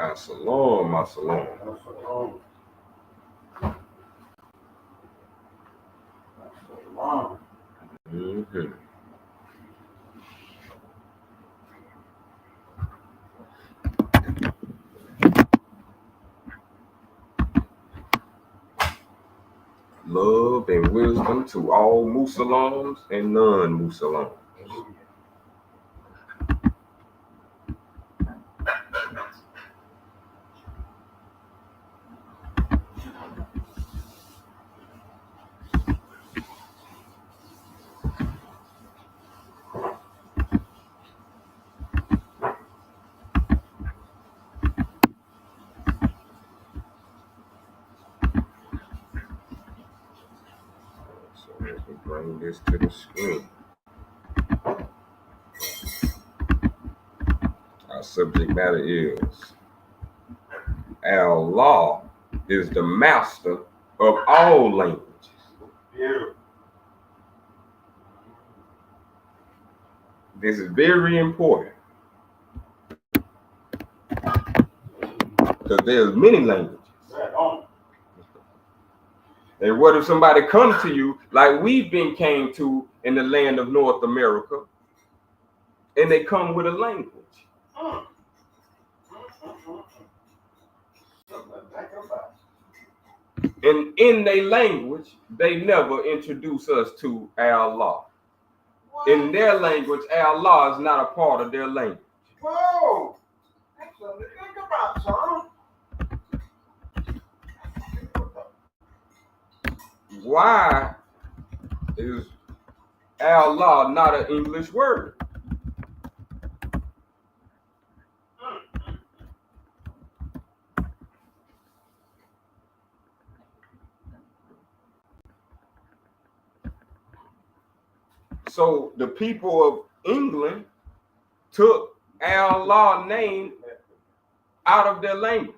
As-salam, as-salam. Mm-hmm. Love and wisdom to all Musalams and non-Musalams. So let me bring this to the screen. Our subject matter is Allah is the master of all languages. Beautiful. This is very important because there's many languages. Right on. And what if somebody comes to you like we've been came to in the land of North America, and they come with a language? And in their language, they never introduce us to Allah. In their language, Allah is not a part of their language. Whoa! That's something to think about, son. Why is Allah not an English word? So the people of England took Allah's name out of their language.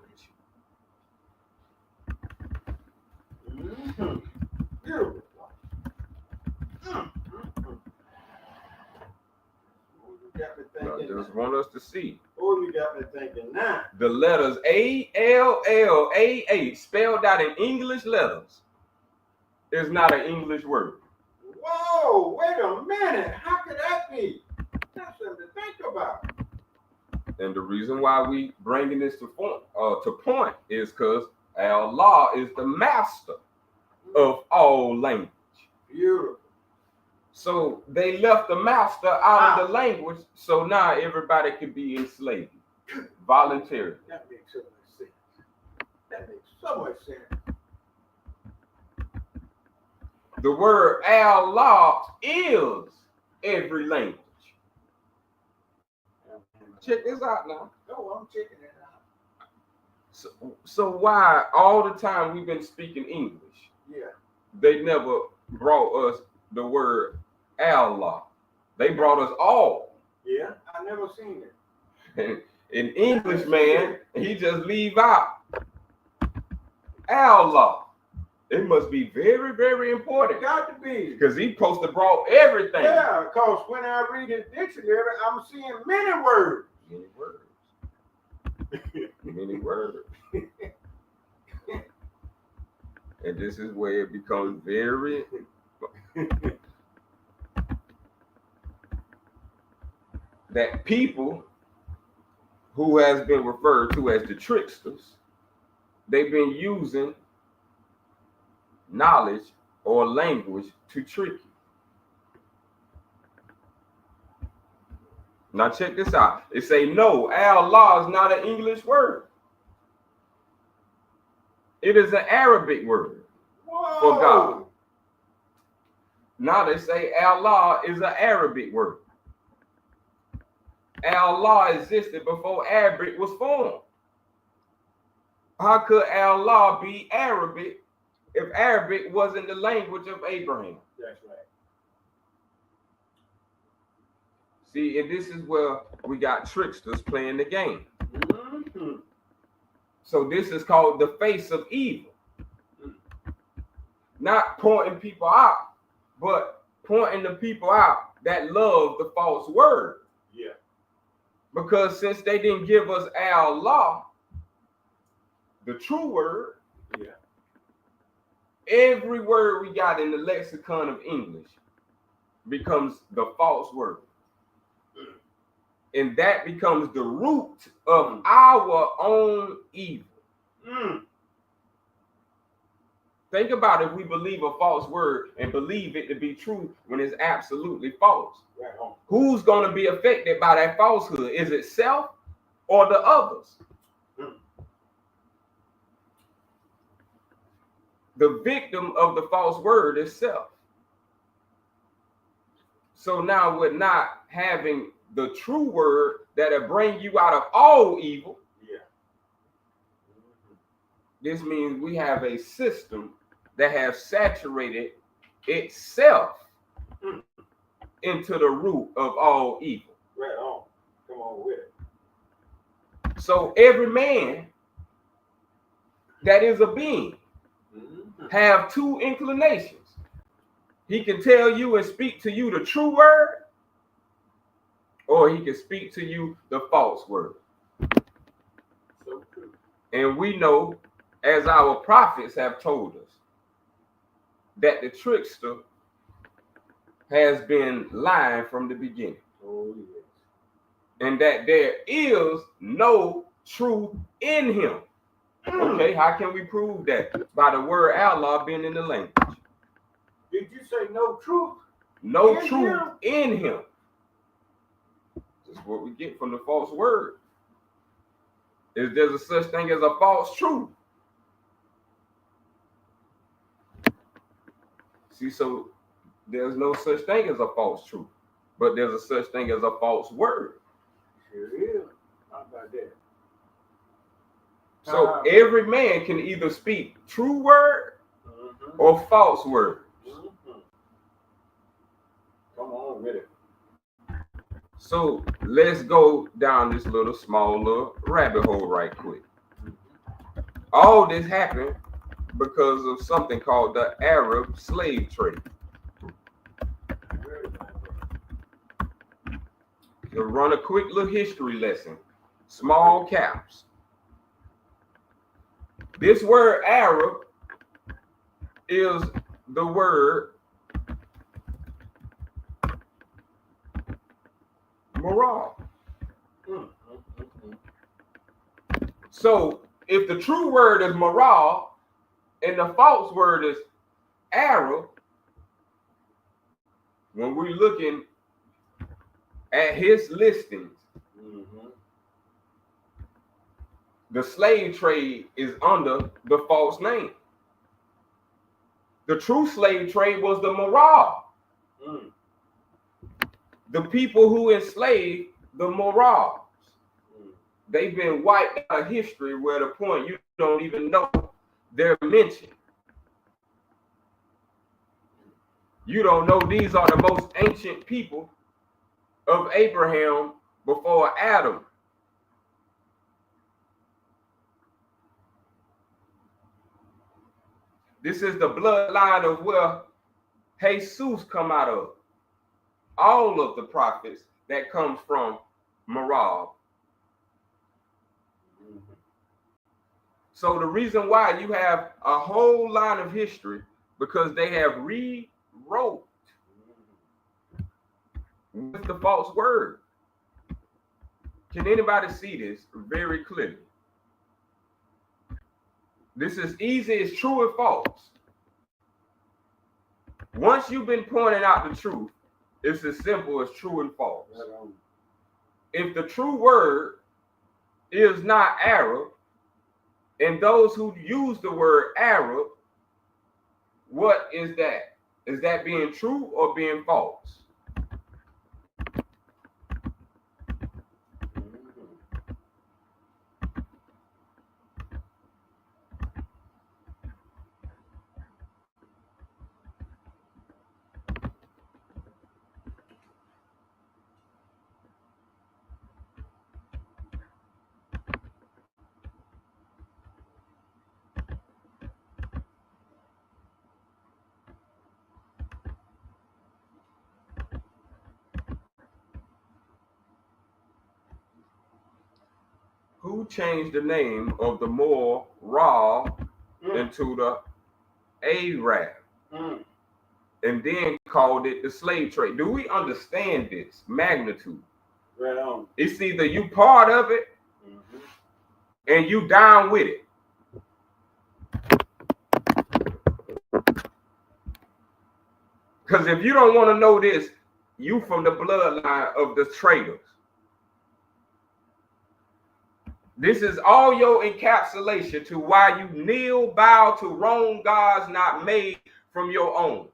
Beautiful. I just want us to see. Oh, you got me thinking now. The letters ALLAH spelled out in English letters is not an English word. Whoa, wait a minute. How could that be? That's something to think about. And the reason why we bringing this to point is because Allah is the master of all language. Beautiful. So they left the master out of the language, so now everybody could be enslaved voluntarily. That makes so much sense. That makes so much sense. The word Allah is every language. Check this out now. Oh, I'm checking it out. So why all the time we've been speaking English? Yeah. They never brought us the word Allah. They brought us all. Yeah, I never seen it. An English man, he just leave out Allah. It must be very, very important. It got to be. Because he supposed to brought everything. Yeah, because when I read the dictionary, I'm seeing many words. Many words. Many words. And this is where it becomes very that people who has been referred to as the tricksters, they've been using knowledge or language to trick you. Now check this out. It say no, Allah is not an English word. It is an Arabic word. Whoa. For God. Now they say Allah is an Arabic word. Allah existed before Arabic was formed. How could Allah be Arabic if Arabic wasn't the language of Abraham? That's right. See, and this is where we got tricksters playing the game. Mm-hmm. So this is called the face of evil. Not pointing people out, but pointing the people out that love the false word. Yeah. Because since they didn't give us Allah, the true word, Yeah. every word we got in the lexicon of English becomes the false word. And that becomes the root of our own evil. Mm. Think about if we believe a false word and believe it to be true when it's absolutely false. Right on. Who's going to be affected by that falsehood? Is it self or the others? Mm. The victim of the false word is self. So now we're not having the true word that'll bring you out of all evil. Yeah. This means we have a system that has saturated itself into the root of all evil. Right on. Come on with it. So every man that is a being have two inclinations. He can tell you and speak to you the true word, or he can speak to you the false word. So true. And we know, as our prophets have told us, that the trickster has been lying from the beginning. Oh, yes. And that there is no truth in him. Okay, how can we prove that? By the word Allah being in the language. Did you say no truth? No In truth him? in him. That's what we get from the false word. Is there's a such thing as a false truth? See, so there's no such thing as a false truth, but there's a such thing as a false word. Sure is. How about that? So every man can either speak true word or false word. Come on with it. So let's go down this small little rabbit hole right quick. All this happened because of something called the Arab slave trade. To run a quick little history lesson, small caps. This word Arab is the word moral. So if the true word is moral and the false word is Arab, when we're looking at his listings, the slave trade is under the false name. The true slave trade was the moral. The people who enslaved the morals. They've been wiped out of history where the point you don't even know they're mentioned. You don't know these are the most ancient people of Abraham before Adam. This is the bloodline of where Jesus come out of. All of the prophets that comes from Moral. So the reason why you have a whole line of history, because they have rewrote with the false word. Can anybody see this very clearly? This is easy as true and false. Once you've been pointing out the truth, it's as simple as true and false. If the true word is not Arab, and those who use the word Arab, what is that? Is that being true or being false? who changed the name of the Moor Ra into the Arab and then called it the slave trade. Do we understand this magnitude? Right on. It's either you part of it and you down with it. Because if you don't want to know this, you from the bloodline of the traders. This is all your encapsulation to why you kneel, bow to wrong gods not made from your own.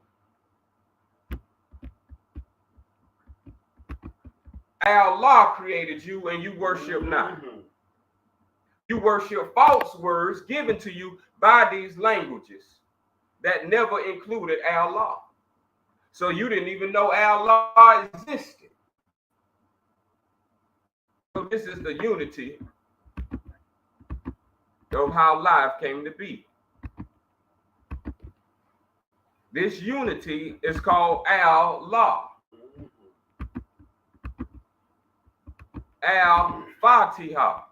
Allah created you and you worship not. You worship false words given to you by these languages that never included Allah. So you didn't even know Allah existed. So this is the unity of how life came to be. This unity is called Allah. Al-Fatiha.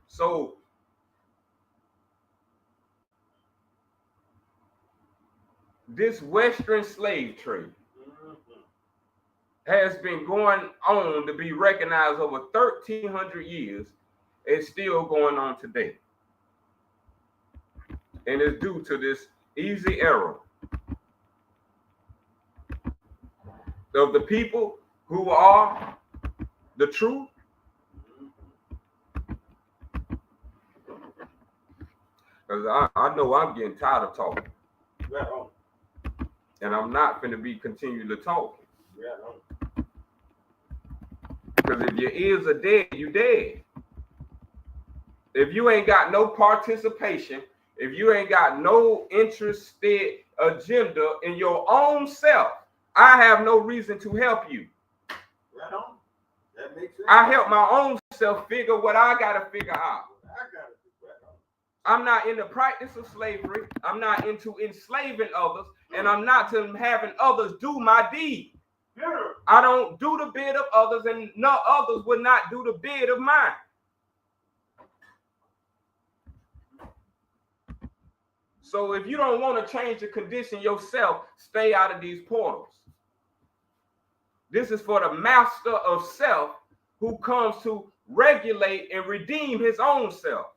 So this Western slave trade has been going on to be recognized over 1,300 years. It's still going on today. And it's due to this easy error of the people who are the truth because I know I'm getting tired of talking. And I'm not going to be continuing to talk. Because if your ears are dead, you dead. If you ain't got no participation, if you ain't got no interested agenda in your own self, I have no reason to help you. Right on. That makes sense. I help my own self figure what I got to figure out. I'm not in the practice of slavery. I'm not into enslaving others, and I'm not to having others do my deed. I don't do the bid of others, and no others will not do the bid of mine. So if you don't want to change the condition yourself, stay out of these portals. This is for the master of self who comes to regulate and redeem his own self.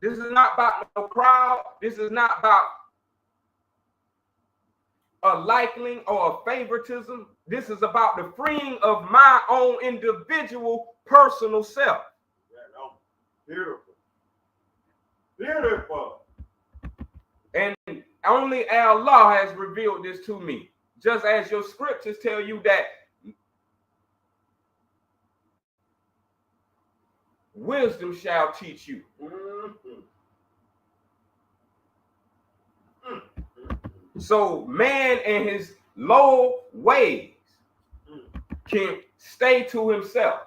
This is not about no crowd. This is not about a liking or a favoritism. This is about the freeing of my own individual personal self. Beautiful. Beautiful. And only Allah has revealed this to me. Just as your scriptures tell you that wisdom shall teach you. So man and his low ways can stay to himself.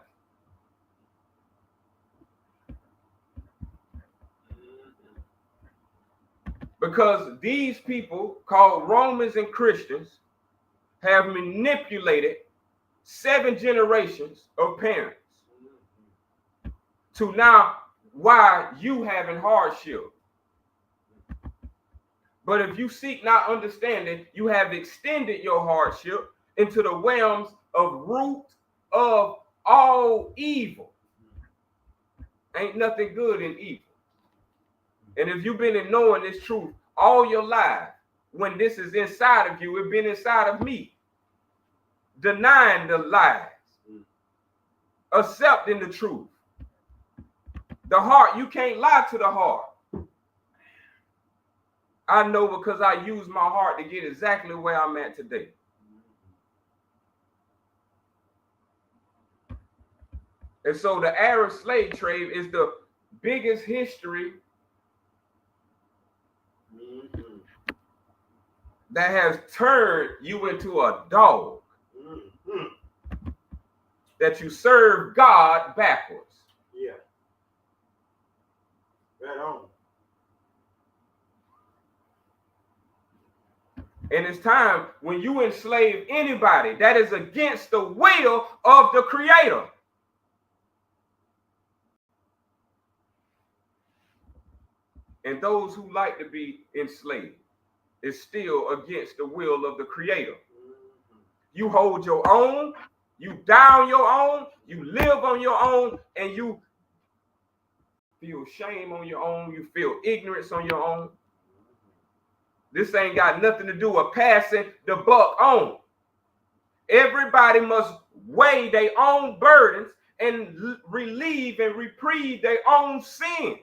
Because these people called Romans and Christians have manipulated 7 generations of parents to now why you having hardship. But if you seek not understanding, you have extended your hardship into the realms of root of all evil. Ain't nothing good in evil. And if you've been in knowing this truth all your life, when this is inside of you, it's been inside of me. Denying the lies, accepting the truth. The heart, you can't lie to the heart. I know because I use my heart to get exactly where I'm at today. And so the Arab slave trade is the biggest history that has turned you into a dog. That you serve God backwards. Yeah. Right on. And it's time when you enslave anybody that is against the will of the Creator. And those who like to be enslaved is still against the will of the Creator. You hold your own, you die on your own, you live on your own, and you feel shame on your own, you feel ignorance on your own. This ain't got nothing to do with passing the buck on. Everybody must weigh their own burdens and relieve and reprieve their own sins.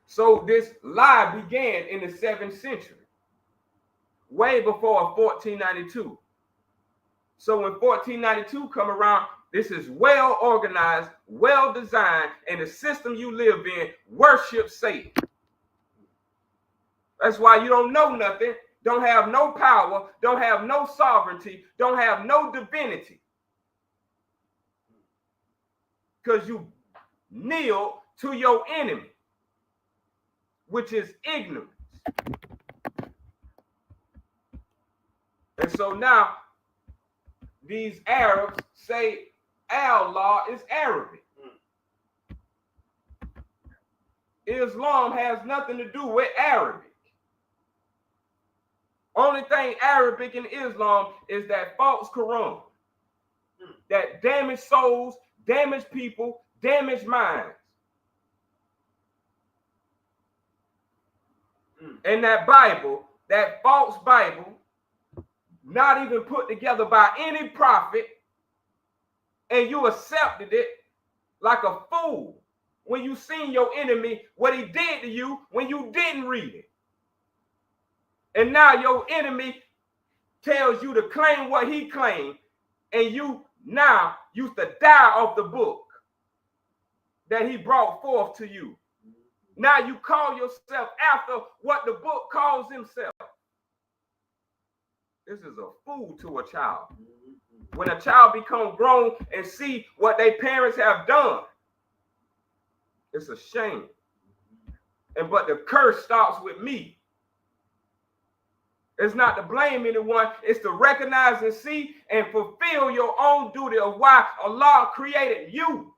So this lie began in the 7th century, way before 1492. So when 1492 come around, this is well organized, well designed, and the system you live in worships Satan. That's why you don't know nothing, don't have no power, don't have no sovereignty, don't have no divinity. Because you kneel to your enemy, which is ignorance. And so now these Arabs say Allah is Arabic. Islam has nothing to do with Arabic. Only thing Arabic in Islam is that false Quran that damage souls, damage people, damage minds. And that Bible, that false Bible, not even put together by any prophet, and you accepted it like a fool when you seen your enemy, what he did to you when you didn't read it. And now your enemy tells you to claim what he claimed, and you now used to die of the book that he brought forth to you. Now you call yourself after what the book calls himself. This is a fool to a child. When a child becomes grown and see what their parents have done, it's a shame. But the curse starts with me. It's not to blame anyone. It's to recognize and see and fulfill your own duty of why Allah created you.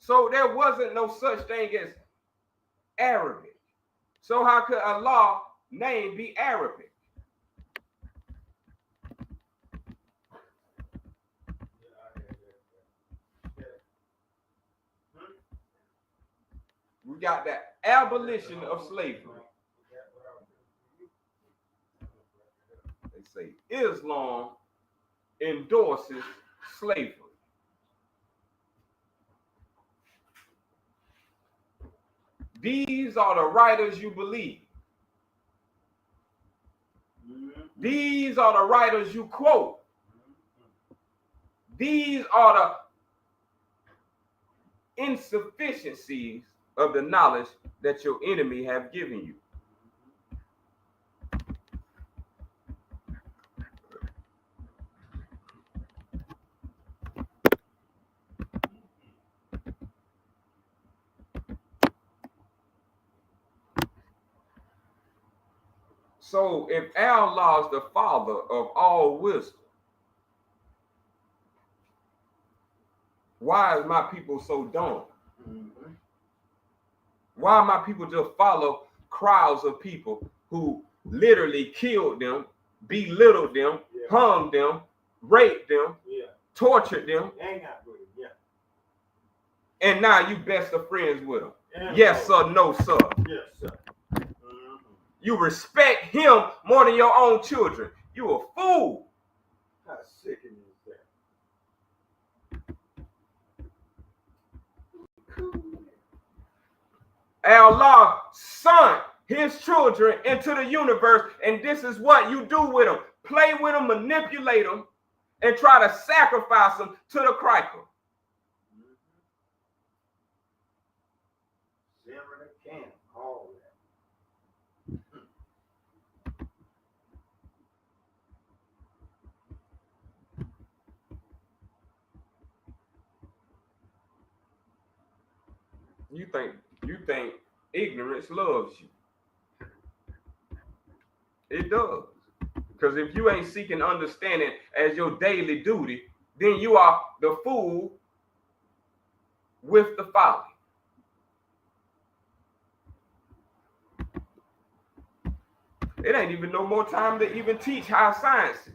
So there wasn't no such thing as Arabic. So how could Allah's name be Arabic? We got the abolition of slavery. They say Islam endorses slavery. These are the writers you believe. These are the writers you quote. These are the insufficiencies of the knowledge that your enemy have given you. So if Allah is the father of all wisdom, why is my people so dumb? Why my people just follow crowds of people who literally killed them, belittled them, hung them, raped them, tortured them, and now you best of friends with them? Yes sir, no sir. Yes sir. You respect him more than your own children. You a fool. How sickening is that? Allah sent his children into the universe, and this is what you do with them. Play with them, manipulate them, and try to sacrifice them to the Christ. You think ignorance loves you. It does. Because if you ain't seeking understanding as your daily duty, then you are the fool with the folly. It ain't even no more time to even teach high sciences.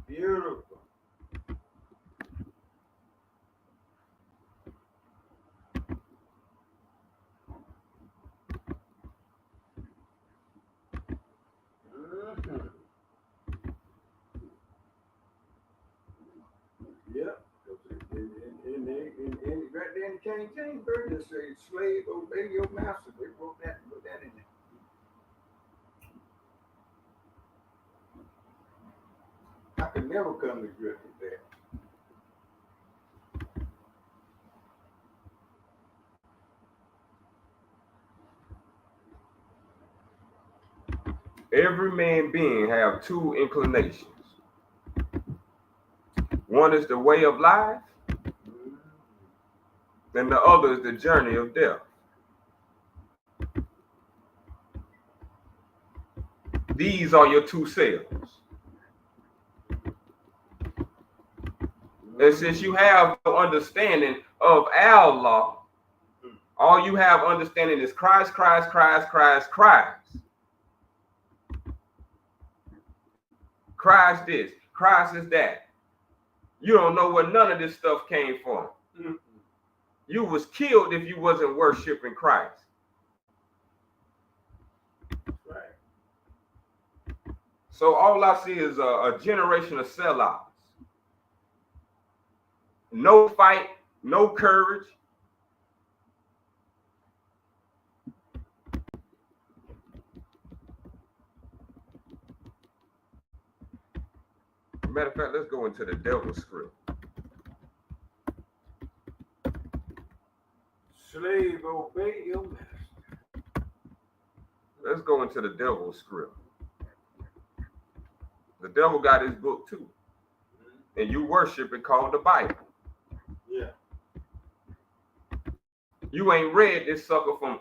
Beautiful. Yep. And right there in King James Version, it says, "Slave, obey your master." They wrote that, put that in there. I could never come to grips with that. Every man being have two inclinations. One is the way of life, and the other is the journey of death. These are your two selves. And since you have no understanding of our law, all you have understanding is Christ, Christ, Christ, Christ, Christ. Christ this, Christ is that. You don't know where none of this stuff came from. You was killed if you wasn't worshiping Christ. Right. So all I see is a generation of sellouts. No fight, no courage. Matter of fact, let's go into the devil's script. Slave, obey your master. Let's go into the devil's script. The devil got his book too. And you worship it called the Bible. Yeah. You ain't read this sucker from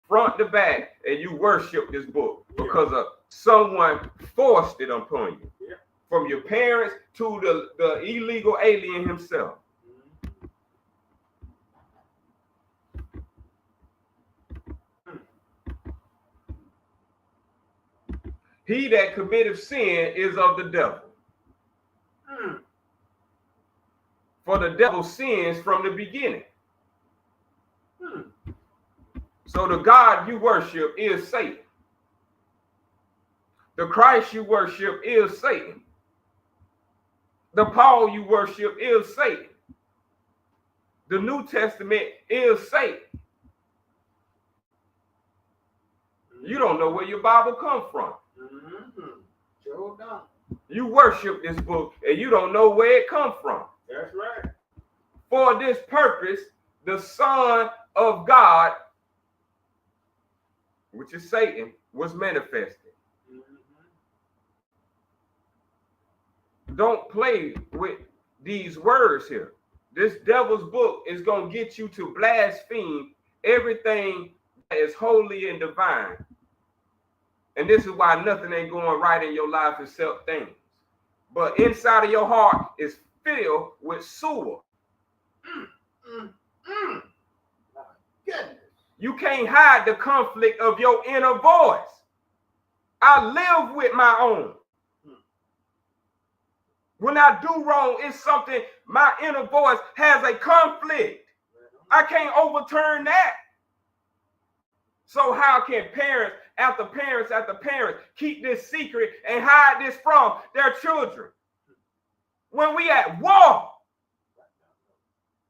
front to back, and you worship this book because of someone forced it upon you. Yeah. From your parents to the illegal alien himself. He that committeth sin is of the devil. For the devil sins from the beginning. So the God you worship is Satan. The Christ you worship is Satan. The Paul you worship is Satan. The New Testament is Satan. You don't know where your Bible comes from. Sure don't. You worship this book and you don't know where it comes from. That's right. For this purpose, the Son of God, which is Satan, was manifested. Don't play with these words here. This devil's book is going to get you to blaspheme everything that is holy and divine. And this is why nothing ain't going right in your life except things. But inside of your heart is filled with sewer. My goodness. You can't hide the conflict of your inner voice. I live with my own. When I do wrong, it's something my inner voice has a conflict. I can't overturn that. So how can parents after parents after parents keep this secret and hide this from their children? when we at war.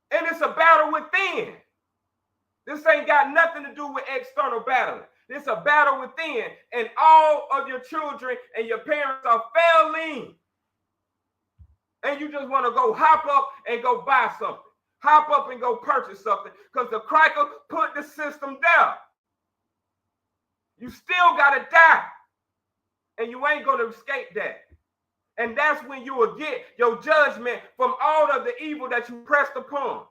And it's a battle within. This ain't got nothing to do with external battling. It's a battle within. And all of your children and your parents are failing. And you just want to go hop up and go buy something. Hop up and go purchase something. Because the cracker put the system down. You still got to die. And you ain't going to escape that. And that's when you will get your judgment from all of the evil that you pressed upon.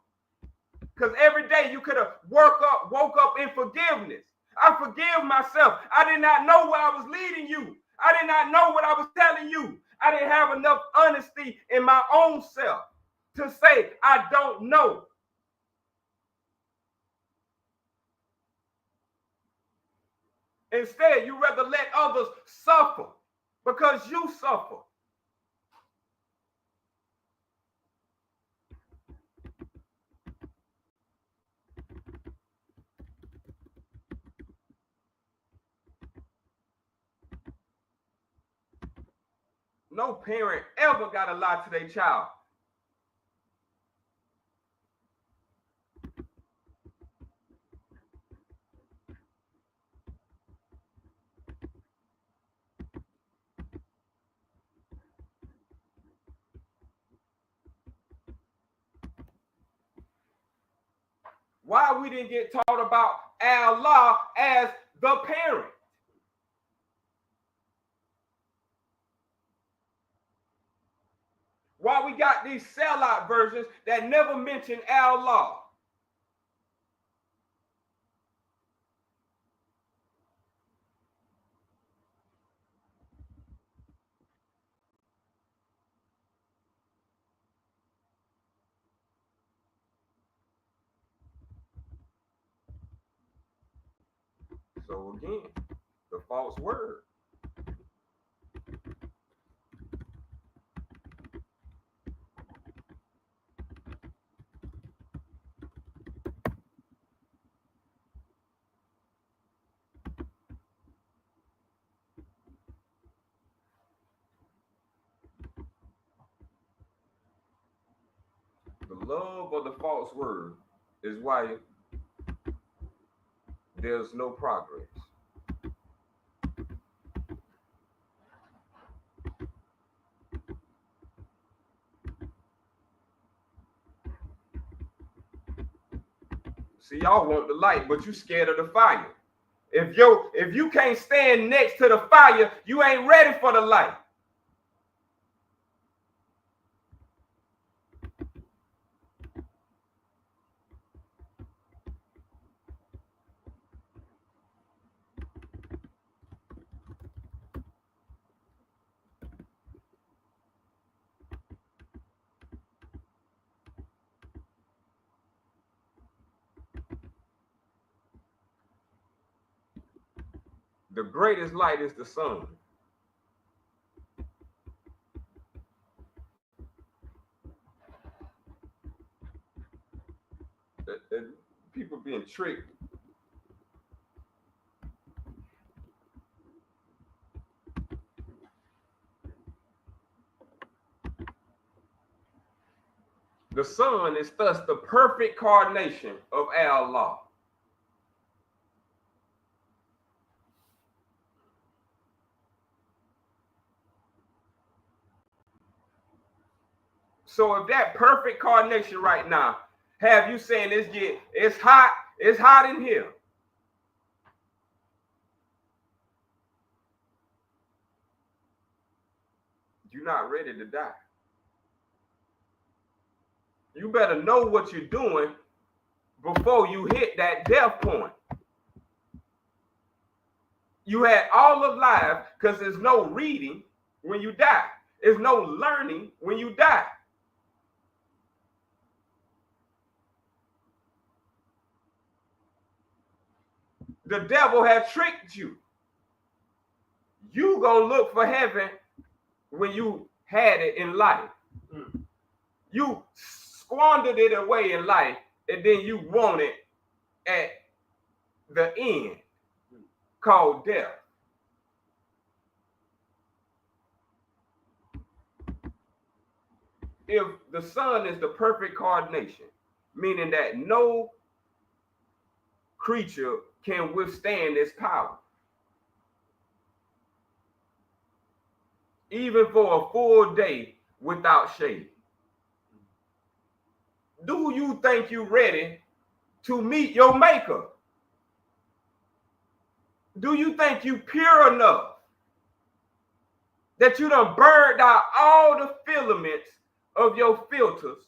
Because every day you could have woke up in forgiveness. I forgive myself. I did not know where I was leading you. I did not know what I was telling you. I didn't have enough honesty in my own self to say, I don't know. Instead, you rather let others suffer because you suffer. No parent ever got to lie to their child. Why we didn't get taught about Allah as the parent? Why we got these sellout versions that never mention Allah? So again, the false word. The love of the false word is why there's no progress. See, y'all want the light, but you scared of the fire. If you can't stand next to the fire, you ain't ready for the light. The greatest light is the sun. People being tricked. The sun is thus the perfect coordination of Allah. So if that perfect coordination right now have you saying it's hot in here. You're not ready to die. You better know what you're doing before you hit that death point. You had all of life because there's no reading when you die. There's no learning when you die. The devil has tricked you. You gonna look for heaven when you had it in life. You squandered it away in life, and then you want it at the end, called death. if the sun is the perfect coordination, meaning that no creature can withstand its power, even for a full day without shade, do you think you're ready to meet your maker? Do you think you pure enough that you done burned out all the filaments of your filters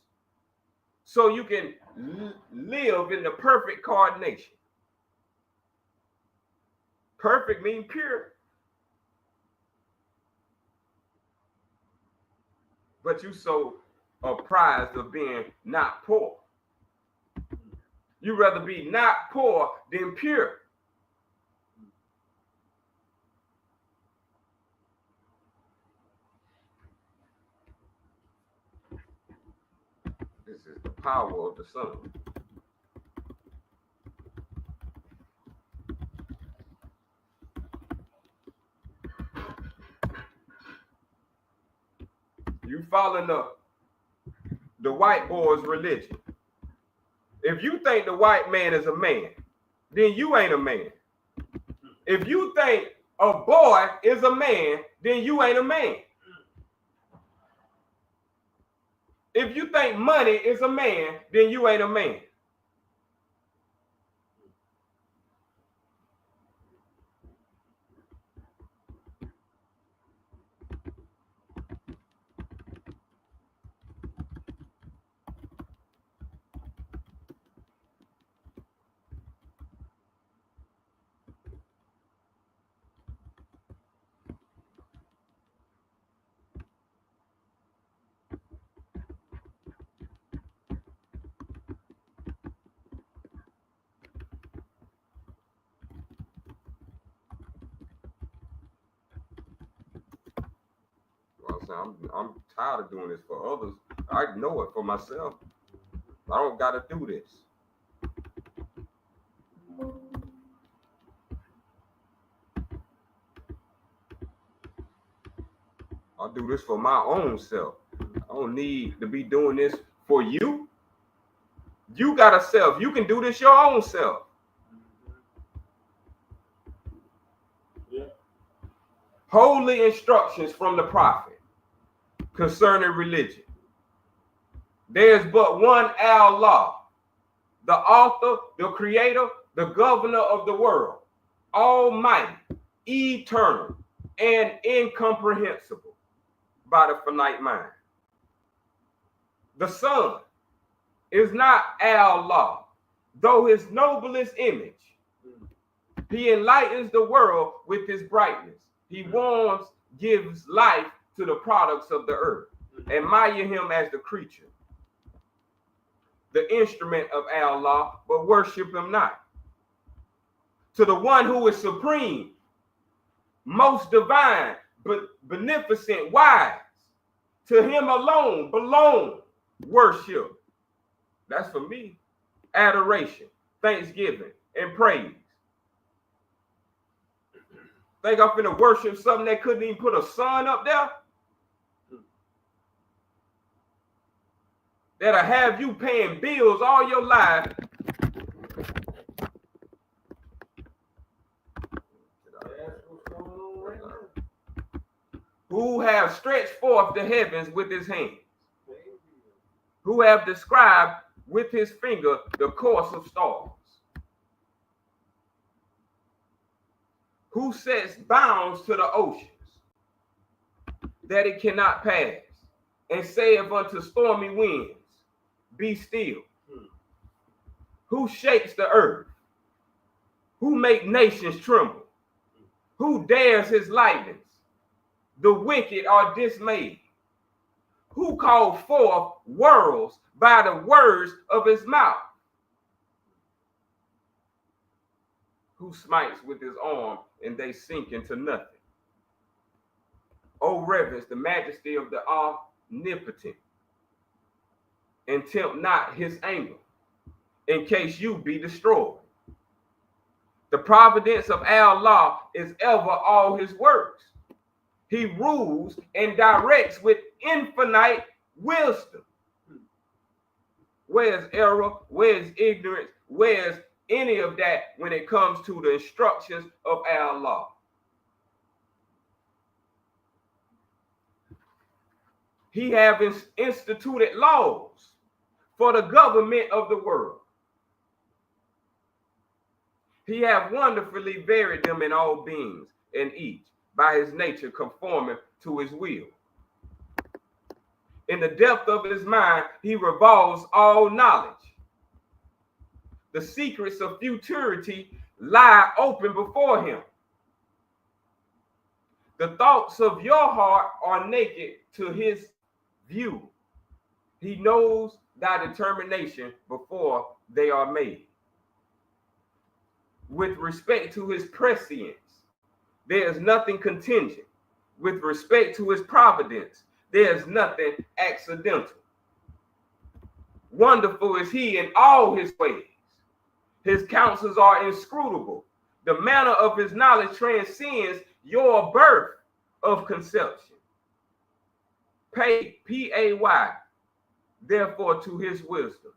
so you can live in the perfect coordination? Perfect means pure. But you so apprised of being not poor. You'd rather be not poor than pure. This is the power of the sun. You following the white boy's religion. If you think the white man is a man, then you ain't a man. If you think a boy is a man, then you ain't a man. If you think money is a man, then you ain't a man. I'm tired of doing this for others. I know it for myself. I don't got to do this. I do this for my own self. I don't need to be doing this for you. You got a self. You can do this your own self. Yeah. Holy instructions from the prophet concerning religion. There's but one Allah, the author, the creator, the governor of the world, almighty, eternal, and incomprehensible by the finite mind. The sun is not Allah, though his noblest image. He enlightens the world with his brightness. He warms, gives life to the products of the earth. Admire him as the creature, the instrument of Allah, but worship him not. To the one who is supreme, most divine, but beneficent, wise, to him alone belong worship. That's for me. Adoration, thanksgiving, and praise. Think I'm finna worship something that couldn't even put a sun up there? That'll have you paying bills all your life. Who have stretched forth the heavens with his hands, who have described with his finger the course of stars, who sets bounds to the oceans, that it cannot pass, and saith unto stormy winds, be still. Who shakes the earth, who make nations tremble, who dares his lightnings, the wicked are dismayed, who called forth worlds by the words of his mouth, who smites with his arm and they sink into nothing. O reverence the majesty of the omnipotent, and tempt not his anger, in case you be destroyed. The providence of Allah is ever all his works. He rules and directs with infinite wisdom. Where's error? Where's ignorance? Where's any of that when it comes to the instructions of our law? He have instituted laws for the government of the world. He have wonderfully varied them in all beings, and each by his nature conforming to his will. In the depth of his mind, he revolves all knowledge. The secrets of futurity lie open before him. The thoughts of your heart are naked to his view. He knows thy determination before they are made. With respect to his prescience, there is nothing contingent. With respect to his providence, there is nothing accidental. Wonderful is he in all his ways. His counsels are inscrutable. The manner of his knowledge transcends your birth of conception. Pay, P-A-Y, therefore to his wisdom,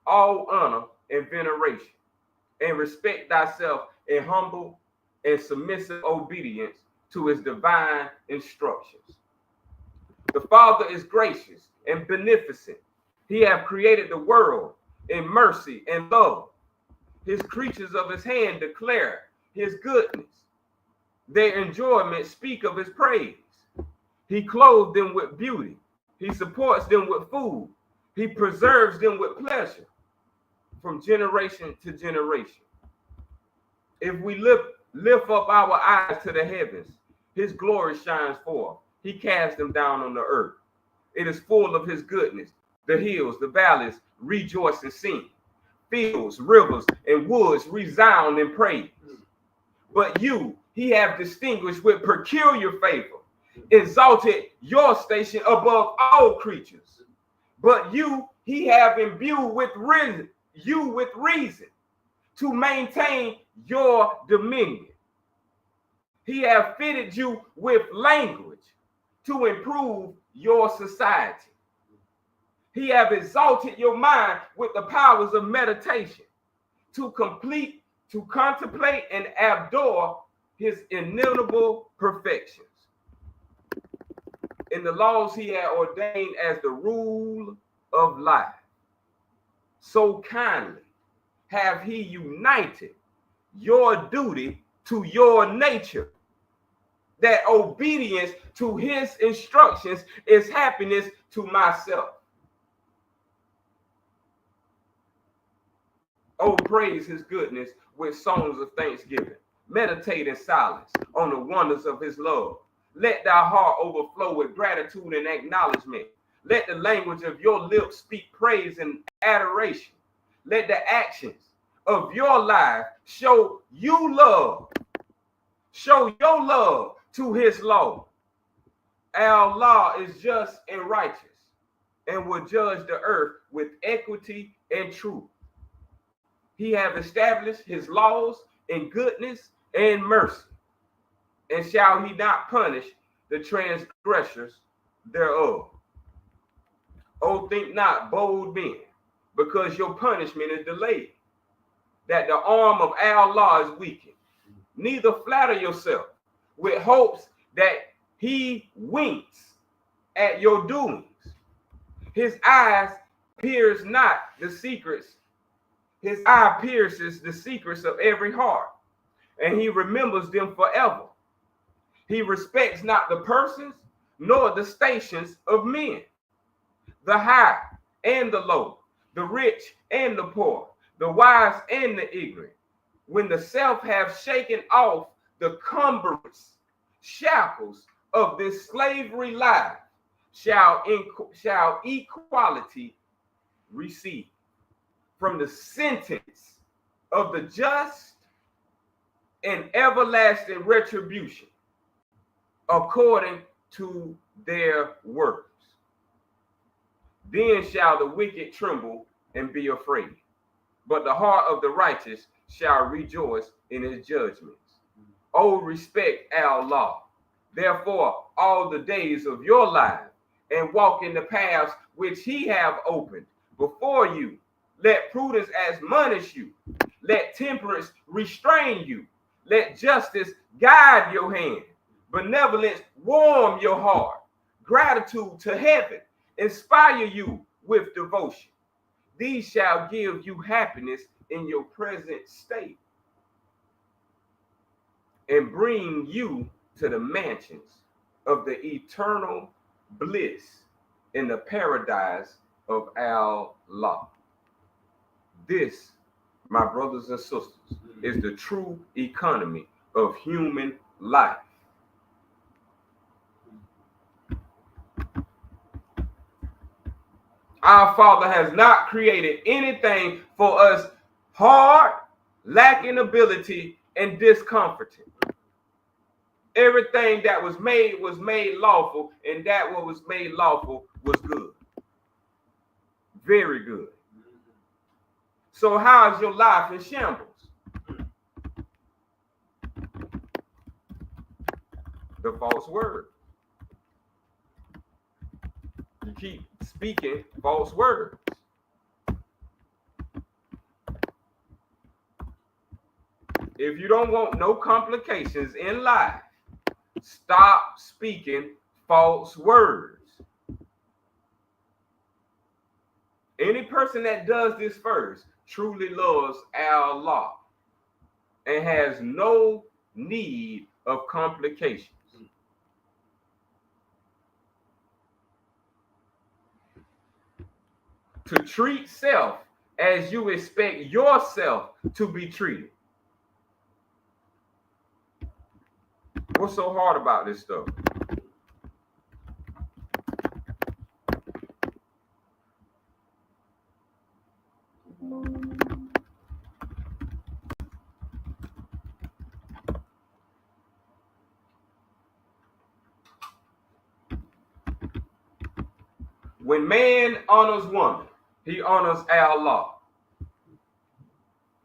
all honor and veneration, and respect thyself in humble and submissive obedience to his divine instructions. The Father is gracious and beneficent. He hath created the world in mercy and love. His creatures of his hand declare his goodness. Their enjoyment speak of his praise. He clothed them with beauty. He supports them with food. He preserves them with pleasure from generation to generation. If we lift up our eyes to the heavens, his glory shines forth. He casts them down on the earth. It is full of his goodness. The hills, the valleys rejoice and sing. Fields, rivers, and woods resound in praise. But you, he have distinguished with peculiar favor, exalted your station above all creatures. But you, he have imbued with reason to maintain your dominion. He have fitted you with language to improve your society. He have exalted your mind with the powers of meditation to contemplate and adore his inimitable perfections. In the laws he had ordained as the rule of life, so kindly have he united your duty to your nature, that obedience to his instructions is happiness to myself. Oh, praise his goodness with songs of thanksgiving. Meditate in silence on the wonders of his love. Let thy heart overflow with gratitude and acknowledgement. Let the language of your lips speak praise and adoration. Let the actions of your life show you love. Show your love to his law. Our law is just and righteous and will judge the earth with equity and truth. He have established his laws in goodness and mercy, and shall he not punish the transgressors thereof? Oh, think not, bold men, because your punishment is delayed, that the arm of our law is weakened. Neither flatter yourself with hopes that he winks at your doings. His eyes pierce not the secrets. His eye pierces the secrets of every heart, and he remembers them forever. He respects not the persons, nor the stations of men, the high and the low, the rich and the poor, the wise and the ignorant. When the self have shaken off the cumbrous shackles of this slavery life, shall equality receive from the sentence of the just and everlasting retribution according to their works. Then shall the wicked tremble and be afraid, but the heart of the righteous shall rejoice in his judgments. Oh, respect our law, therefore, all the days of your life, and walk in the paths which he have opened before you. Let prudence admonish you. Let temperance restrain you. Let justice guide your hand. Benevolence warm your heart. Gratitude to heaven inspire you with devotion. These shall give you happiness in your present state and bring you to the mansions of the eternal bliss in the paradise of Allah. This, my brothers and sisters, is the true economy of human life. Our Father has not created anything for us hard, lacking ability, and discomforting. Everything that was made lawful, and that what was made lawful was good. Very good. So how is your life in shambles? The false word. You keep speaking false words. If you don't want no complications in life, stop speaking false words. Any person that does this first truly loves Allah and has no need of complications. To treat self as you expect yourself to be treated. What's so hard about this stuff? When man honors woman, he honors Allah.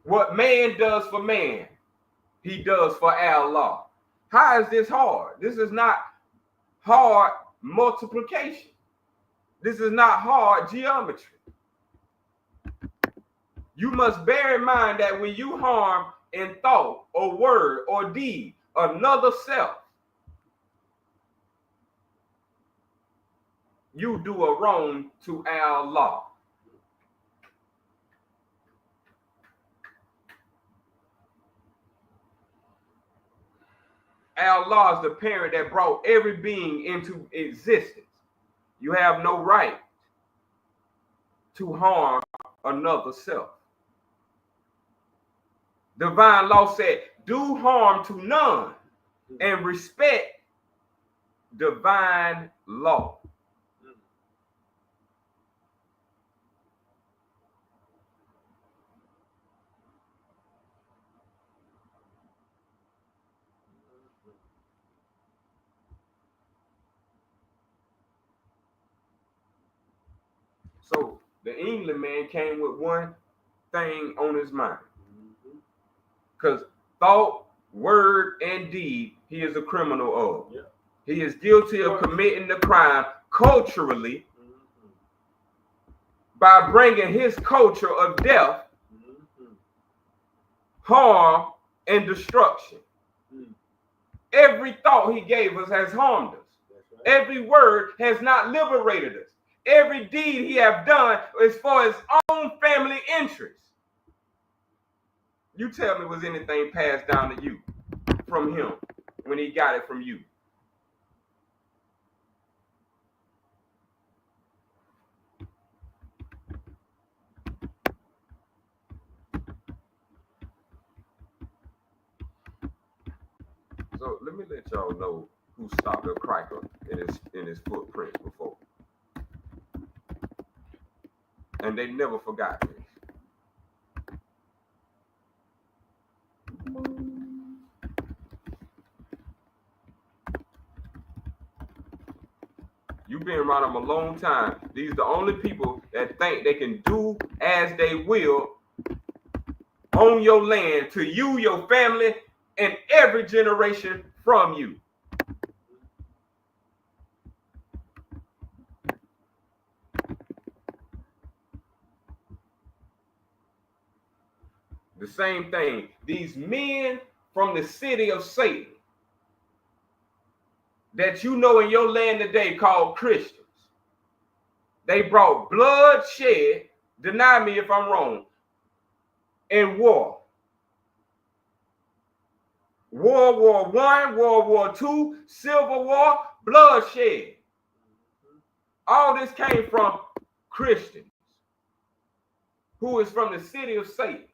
What man does for man, he does for Allah. How is this hard? This is not hard multiplication. This is not hard geometry. You must bear in mind that when you harm in thought or word or deed another self, you do a wrong to Allah. Allah is the parent that brought every being into existence. You have no right to harm another self. Divine law said, do harm to none and respect divine law. So the England man came with one thing on his mind. Because thought, word, and deed, he is a criminal of. Yeah. He is guilty of committing the crime culturally by bringing his culture of death, harm, and destruction. Every thought he gave us has harmed us. Right. Every word has not liberated us. Every deed he have done is for his own family interest. You tell me, was anything passed down to you from him when he got it from you? So let me let y'all know who stopped a cracker in his footprints before. And they never forgot this. You've been around them a long time. These are the only people that think they can do as they will on your land to you, your family, and every generation from you. The same thing. These men from the city of Satan that you know in your land today called Christians. They brought bloodshed, deny me if I'm wrong, and war. World War I, World War II, Civil War, bloodshed. All this came from Christians who is from the city of Satan.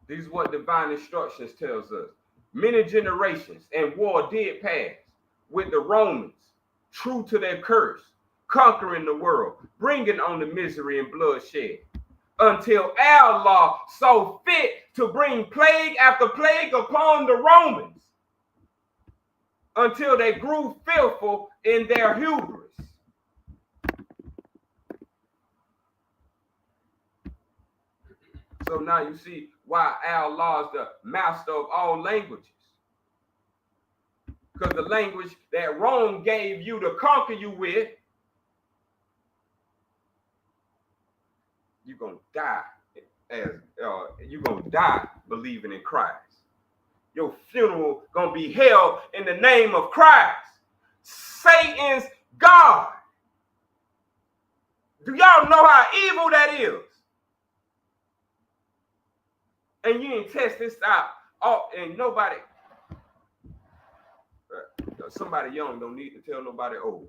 This is what divine instructions tells us. Many generations and war did pass with the Romans, true to their curse, conquering the world, bringing on the misery and bloodshed, until Allah saw fit to bring plague after plague upon the Romans, until they grew fearful in their hubris. So now you see why Allah is the master of all languages. Because the language that Rome gave you to conquer you with, you're going to die you're going to die believing in Christ. Your funeral going to be held in the name of Christ, Satan's God. Do y'all know how evil that is? And you ain't test this out. Oh, and nobody, somebody young don't need to tell nobody old.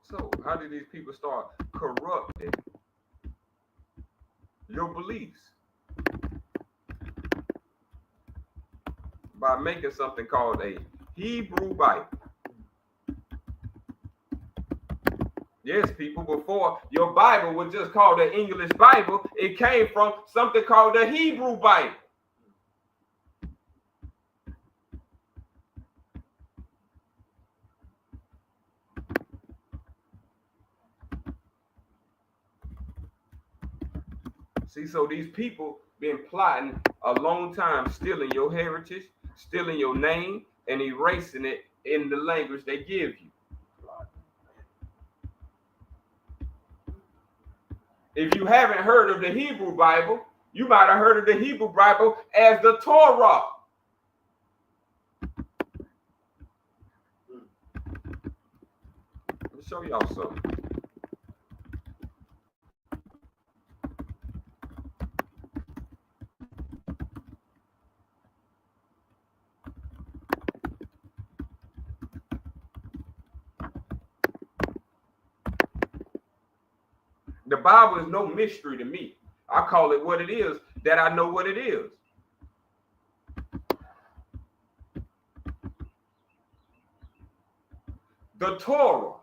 So how did these people start corrupting your beliefs? By making something called a Hebrew Bible. Yes, people, before your Bible was just called the English Bible, it came from something called the Hebrew Bible. See, so these people been plotting a long time, stealing your heritage, stealing your name, and erasing it in the language they give you. If you haven't heard of the Hebrew Bible, you might have heard of the Hebrew Bible as the Torah. Let me show y'all something. The Bible is no mystery to me. I call it what it is, that I know what it is. The Torah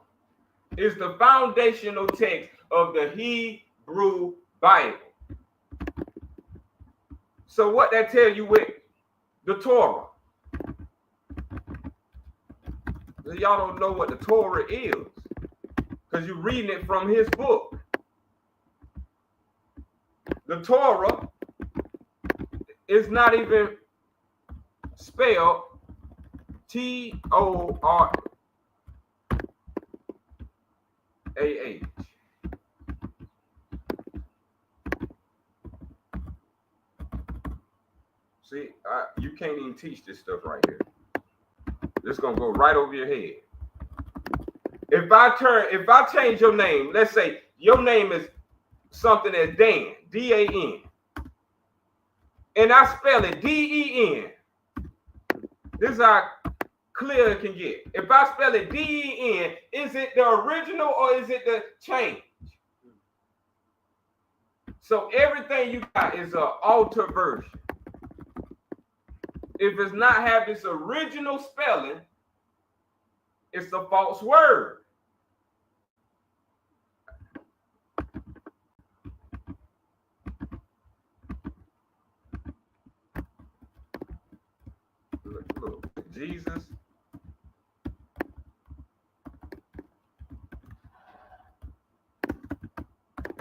is the foundational text of the Hebrew Bible. So what that tell you with the Torah? Y'all don't know what the Torah is because you're reading it from his book. The Torah is not even spelled Torah. See, you can't even teach this stuff right here. This is gonna go right over your head. If I change your name, let's say your name is something as Dan, D-A-N, and I spell it D-E-N. This is how clear it can get. If I spell it D-E-N, is it the original or is it the change? So everything you got is an altered version. If it's not have this original spelling, it's a false word. Look, Jesus.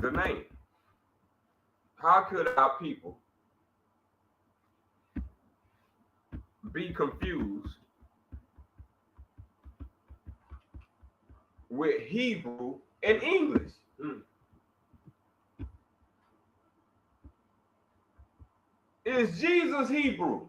The name. could our people be confused with Hebrew and English? Is Jesus Hebrew?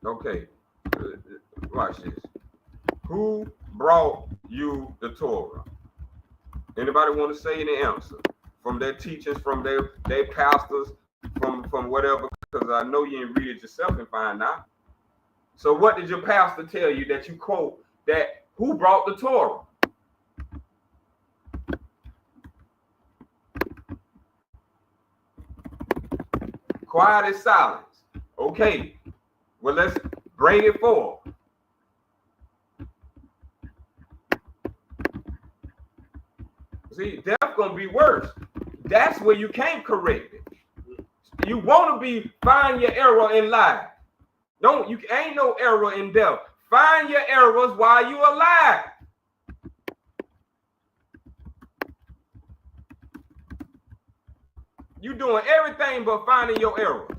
Okay, watch this. Who brought you the Torah? Anybody want to say any answer from their teachers, from their pastors, from whatever? Because I know you didn't read it yourself and find out. So what did your pastor tell you that you quote that who brought the Torah? Quiet is silence. Okay, well, let's bring it forward. See, that's gonna be worse. That's where you can't correct it. You want to be find your error in life. Don't you ain't no error in death. Find your errors while you alive. You doing everything but finding your errors.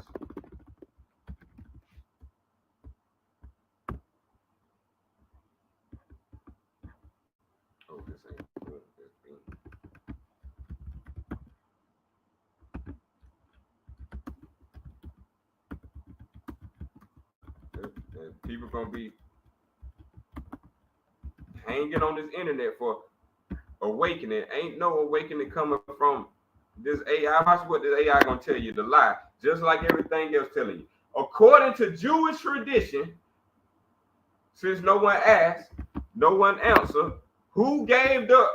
Oh, this ain't good. People gonna be hanging on this internet for awakening. Ain't no awakening coming from this AI. Watch what this AI gonna tell you, the lie, just like everything else telling you. According to Jewish tradition, since no one asked, no one answered, who gave the...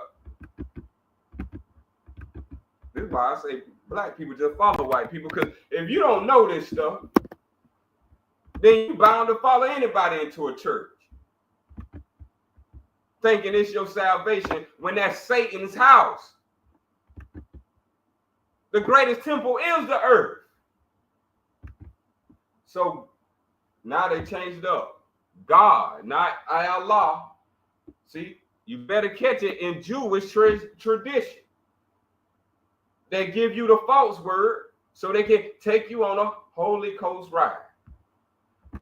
This is why I say black people just follow white people, because if you don't know this stuff, then you're bound to follow anybody into a church, thinking it's your salvation when that's Satan's house. The greatest temple is the earth. So now they changed it up. God, not Allah. See, you better catch it in Jewish tradition. They give you the false word so they can take you on a Holy Coast ride.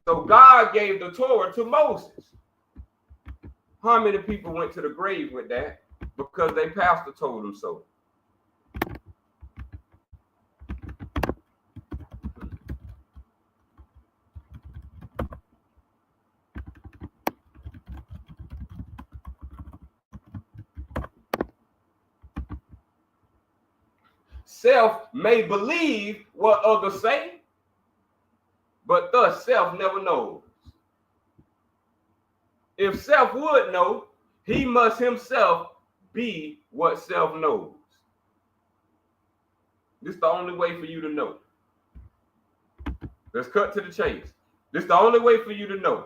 So God gave the Torah to Moses. How many people went to the grave with that? Because their pastor told them so. Self may believe what others say, but thus self never knows. If self would know, he must himself be what self knows. This is the only way for you to know. Let's cut to the chase. This is the only way for you to know.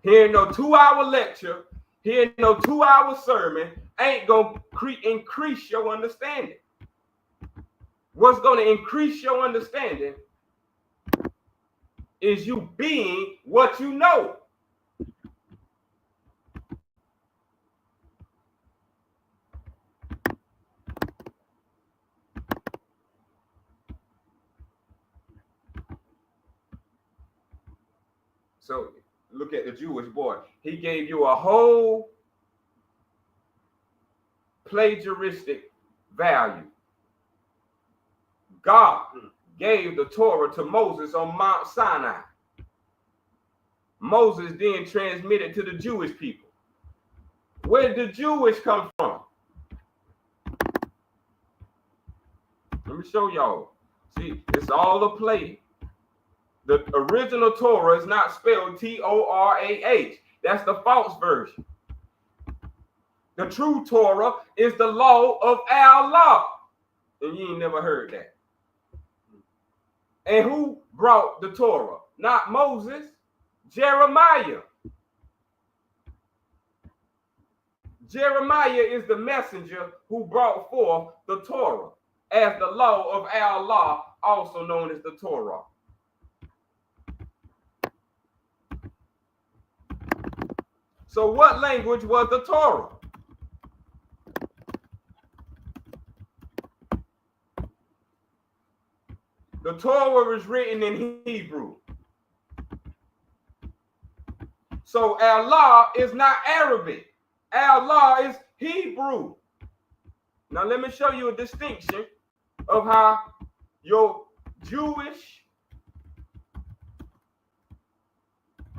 Hearing no 2-hour lecture, hearing no 2-hour sermon ain't gonna increase your understanding. What's going to increase your understanding is you being what you know. So look at the Jewish boy. He gave you a whole plagiaristic value. God gave the Torah to Moses on Mount Sinai. Moses then transmitted to the Jewish people. Where did the Jewish come from? Let me show y'all. See, it's all a play. The original Torah is not spelled Torah. That's the false version. The true Torah is the law of Allah. And you ain't never heard that. And who brought the Torah? not Moses, Jeremiah. Jeremiah is the messenger who brought forth the Torah as the law of Allah, also known as the Torah. So what language was the Torah? The Torah was written in Hebrew. So Allah is not Arabic. Allah is Hebrew. Now let me show you a distinction of how your Jewish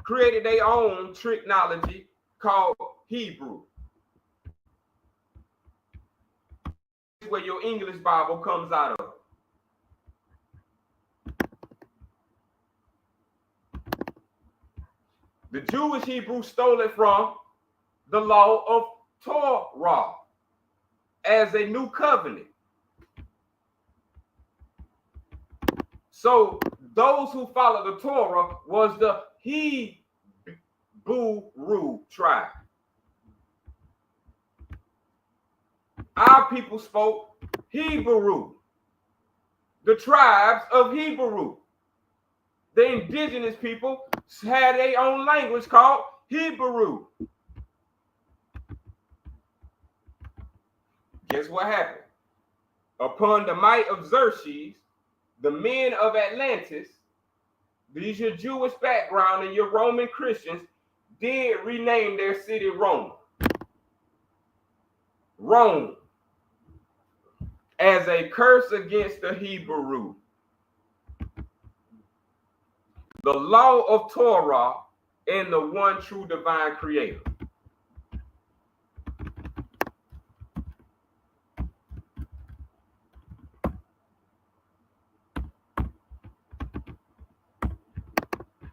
created their own technology called Hebrew. Where your English Bible comes out of. The Jewish Hebrew stole it from the law of Torah as a new covenant. So those who followed the Torah was the Hebrew tribe. Our people spoke Hebrew. The tribes of Hebrew. The indigenous people had their own language called Hebrew. Guess what happened? Upon the might of Xerxes, the men of Atlantis, these your Jewish background and your Roman Christians, did rename their city Rome. Rome. As a curse against the Hebrew. The law of Torah and the one true divine creator.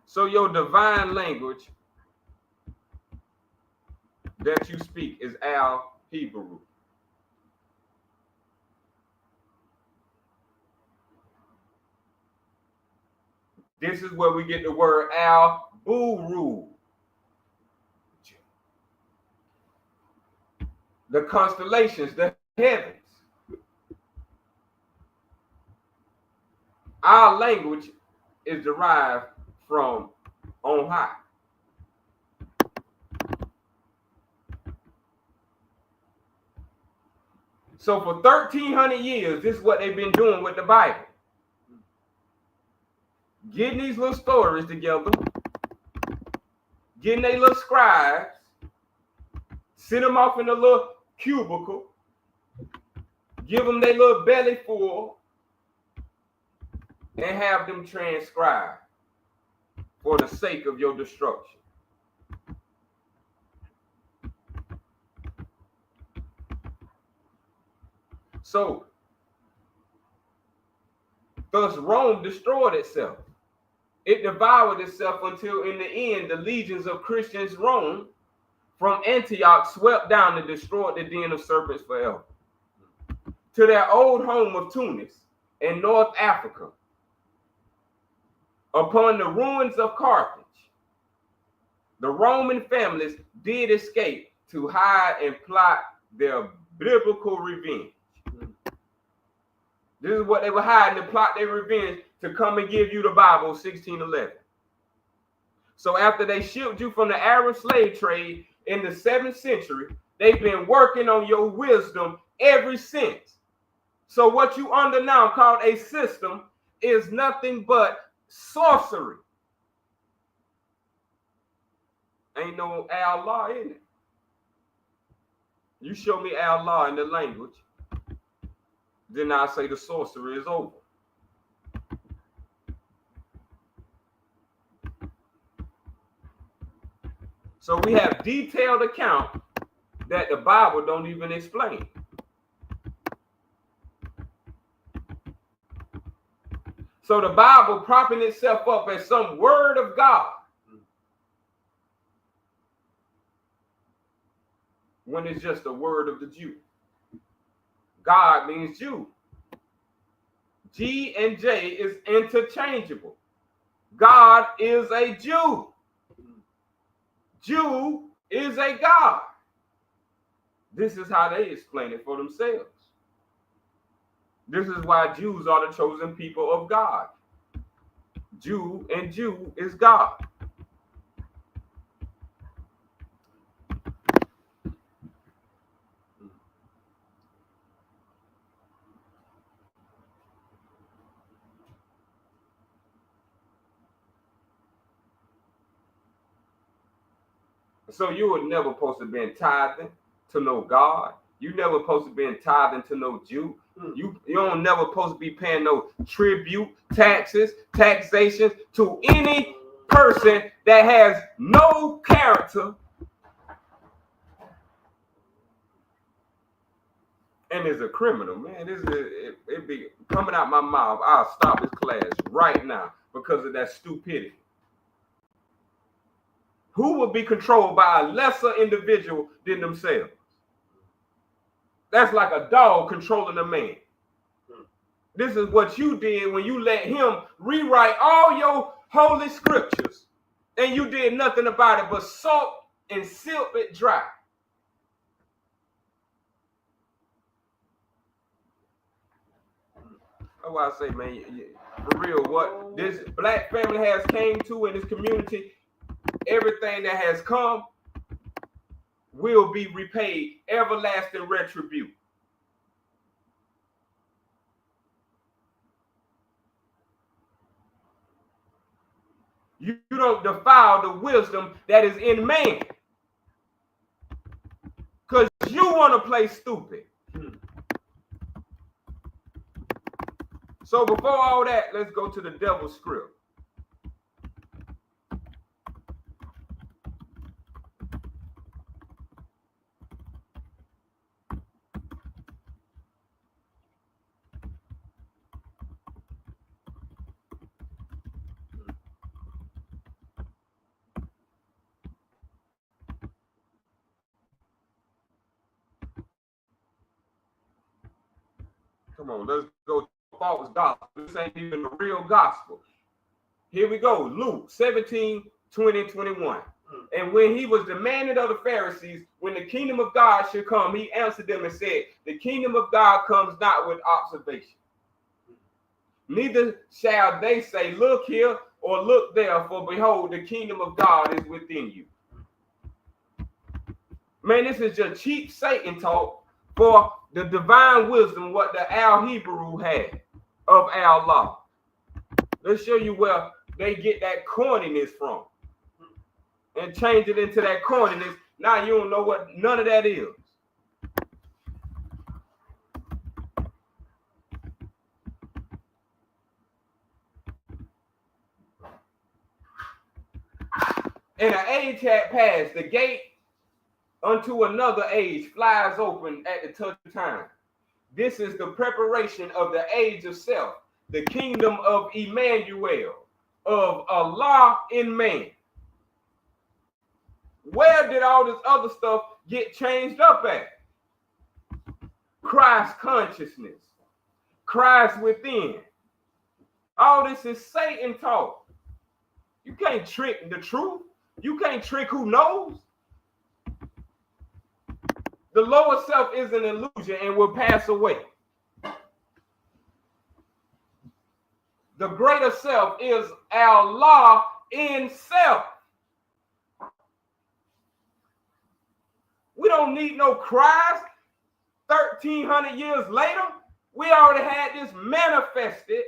So your divine language that you speak is Al Hebrew. This is where we get the word Al Buru. The constellations, the heavens. Our language is derived from on high. So for 1,300 years, this is what they've been doing with the Bible. Getting these little stories together, getting their little scribes, sit them off in a little cubicle, give them their little belly full, and have them transcribe for the sake of your destruction. So, thus Rome destroyed itself. It devoured itself until in the end, the legions of Christians Rome from Antioch swept down and destroyed the den of serpents forever. To their old home of Tunis in North Africa, upon the ruins of Carthage, the Roman families did escape to hide and plot their biblical revenge. This is what they were hiding to plot their revenge to come and give you the Bible, 1611. So after they shipped you from the Arab slave trade in the 7th century, they've been working on your wisdom ever since. So what you under now called a system is nothing but sorcery. Ain't no Allah in it. You show me Allah in the language, then I say the sorcery is over. So we have detailed account that the Bible don't even explain. So the Bible propping itself up as some word of God, when it's just a word of the Jew. God means Jew. G and J is interchangeable. God is a Jew. Jew is a God. This is how they explain it for themselves. This is why Jews are the chosen people of God. Jew and Jew is God. So you were never supposed to be tithing to no God. You never supposed to be tithing to no Jew. You don't never supposed to be paying no tribute, taxes, taxation to any person that has no character and is a criminal, man. This is it be coming out my mouth. I'll stop this class right now because of that stupidity. Who will be controlled by a lesser individual than themselves? That's like a dog controlling a man. This is what you did when you let him rewrite all your holy scriptures and you did nothing about it but salt and silk it dry. That's why I say, man, for real, what this black family has came to in this community, everything that has come will be repaid, everlasting retribution. You don't defile the wisdom that is in man. Because you want to play stupid. So before all that, let's go to the devil's script. Come on, let's go to false gospel. This ain't even the real gospel. Here we go. Luke 17, 20, 21. And when he was demanded of the Pharisees, when the kingdom of God should come, he answered them and said, the kingdom of God comes not with observation. Neither shall they say, look here or look there, for behold, the kingdom of God is within you. Man, this is just cheap Satan talk for the divine wisdom what the Al Hebrew had of our law. Let's show you where they get that corniness from and change it into that corniness. Now you don't know what none of that is. And an age had passed, the gate unto another age flies open at the touch of time. This is the preparation of the age of self, the kingdom of Emmanuel, of Allah in man. Where did all this other stuff get changed up at? Christ consciousness, Christ within. All this is Satan talk. You can't trick the truth. You can't trick who knows. The lower self is an illusion and will pass away. The greater self is Allah in self. We don't need no Christ 1,300 years later. We already had this manifested.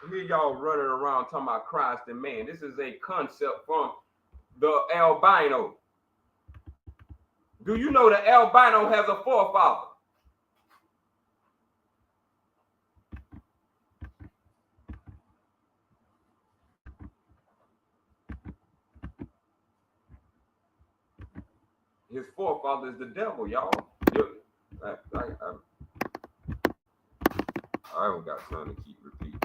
Here y'all running around talking about Christ and man. This is a concept from the albino. Do you know the albino has a forefather? His forefather is the devil, y'all. I don't got time to keep repeating.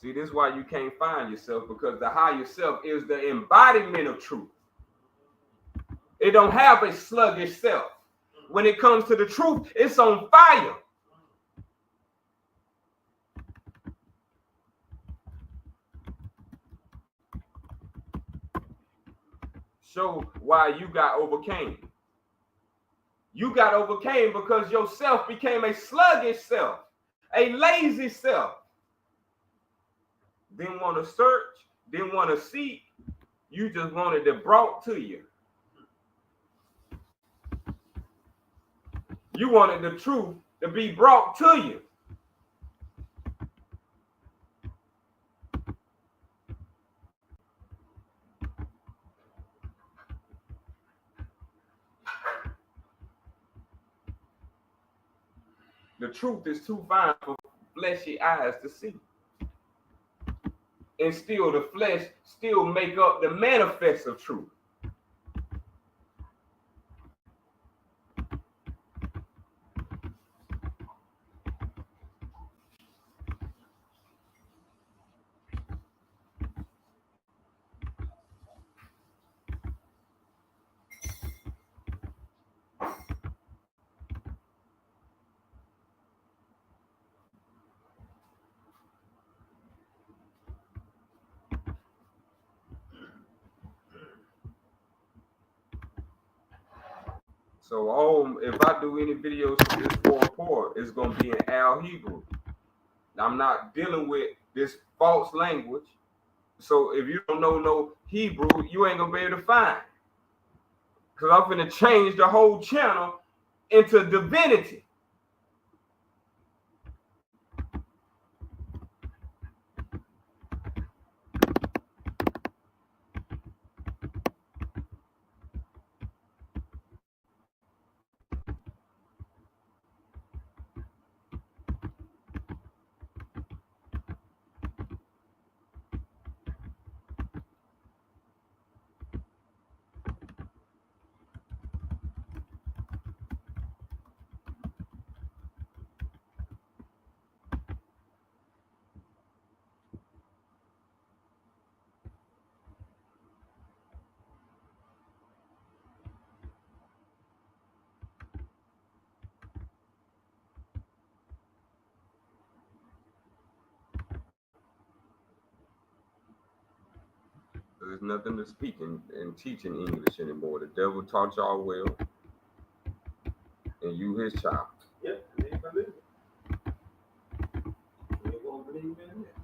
See, this is why you can't find yourself, because the higher self is the embodiment of truth. It don't have a sluggish self. When it comes to the truth, it's on fire. Show why you got overcame. You got overcame because your self became a sluggish self, a lazy self. Didn't want to search, didn't want to seek. You just wanted it brought to you. You wanted the truth to be brought to you. The truth is too fine for fleshy eyes to see. And still the flesh still make up the manifest of truth. So if I do any videos for this 4-4, it's gonna be in Al Hebrew. I'm not dealing with this false language. So if you don't know no Hebrew, you ain't gonna be able to find. Because I'm gonna change the whole channel into divinity. There's nothing to speak and teach in English anymore. The devil taught y'all well, and you his child. Yep, they believe it. They gonna believe in it.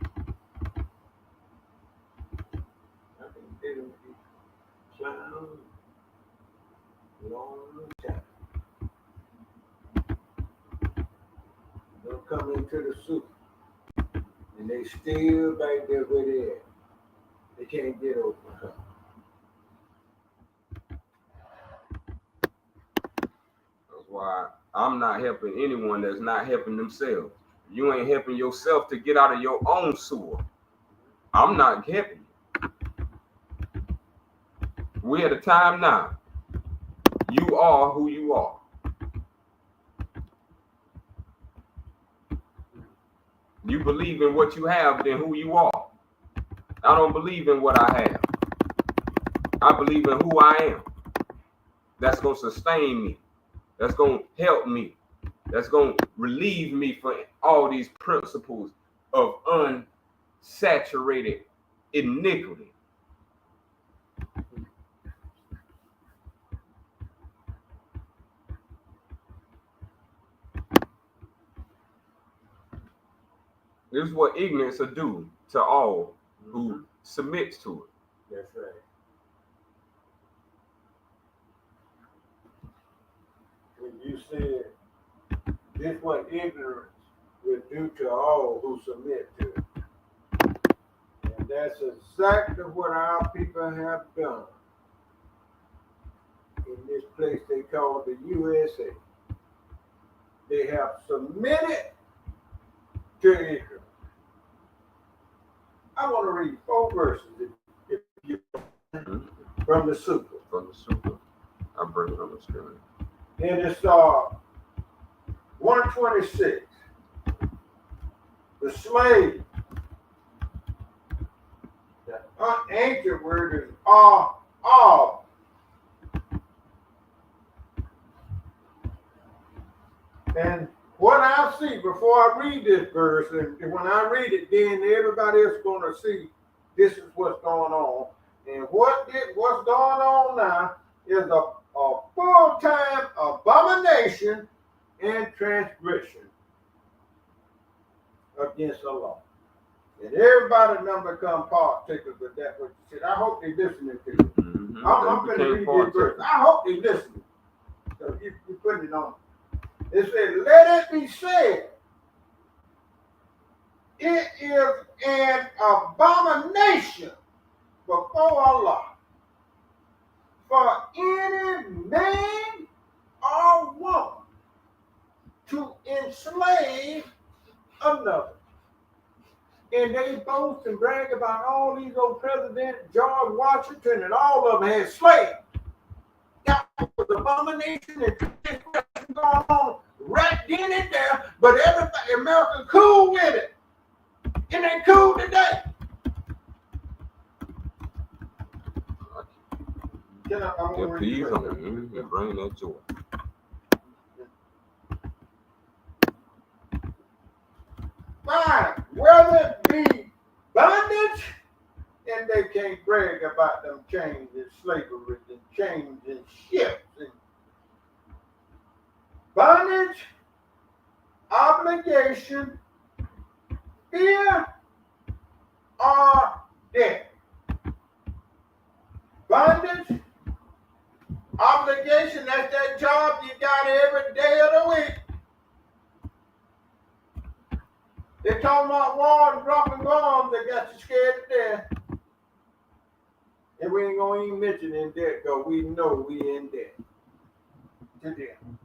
I think they don't be clowns long time. They'll come into the soup, and they still back there where they at. They can't get over. That's why I'm not helping anyone that's not helping themselves. You ain't helping yourself to get out of your own sewer. I'm not helping you. We're at a time now. You are who you are. You believe in what you have than who you are. I don't believe in what I have. I believe in who I am. That's going to sustain me. That's going to help me. That's going to relieve me from all these principles of unsaturated iniquity. This is what ignorance will do to all who submits to it. That's right. When you said this is what ignorance will do to all who submit to it. And that's exactly what our people have done in this place they call the USA. They have submitted to ignorance. I want to read 4 verses if you from the super. From the super. I'll bring it on the screen. And it's 126. The slave ancient word is all. And what I see before I read this verse, and when I read it, then everybody else is going to see this is what's going on. And what's going on now is a full-time abomination and transgression against the law. And everybody number become partakers with that what you said. I hope they're listening to you. Mm-hmm. I'm going to read this verse. I hope they're listening. So you put it on. It says, let it be said, it is an abomination before Allah for any man or woman to enslave another. And they boast and brag about all these old presidents, George Washington, and all of them had slaves. That was abomination and transgression going on right then and there, but everybody, America cool with it. It ain't cool today. Yeah, please, and bring that joy. Fine, whether it be bondage, and they can't brag about them chains and slavery and chains and ships and bondage, obligation, fear, or death. Bondage, obligation, that's that job you got every day of the week. They talking about war and dropping bombs that got you scared to death. And we ain't gonna even mention in debt because we know we in debt to them.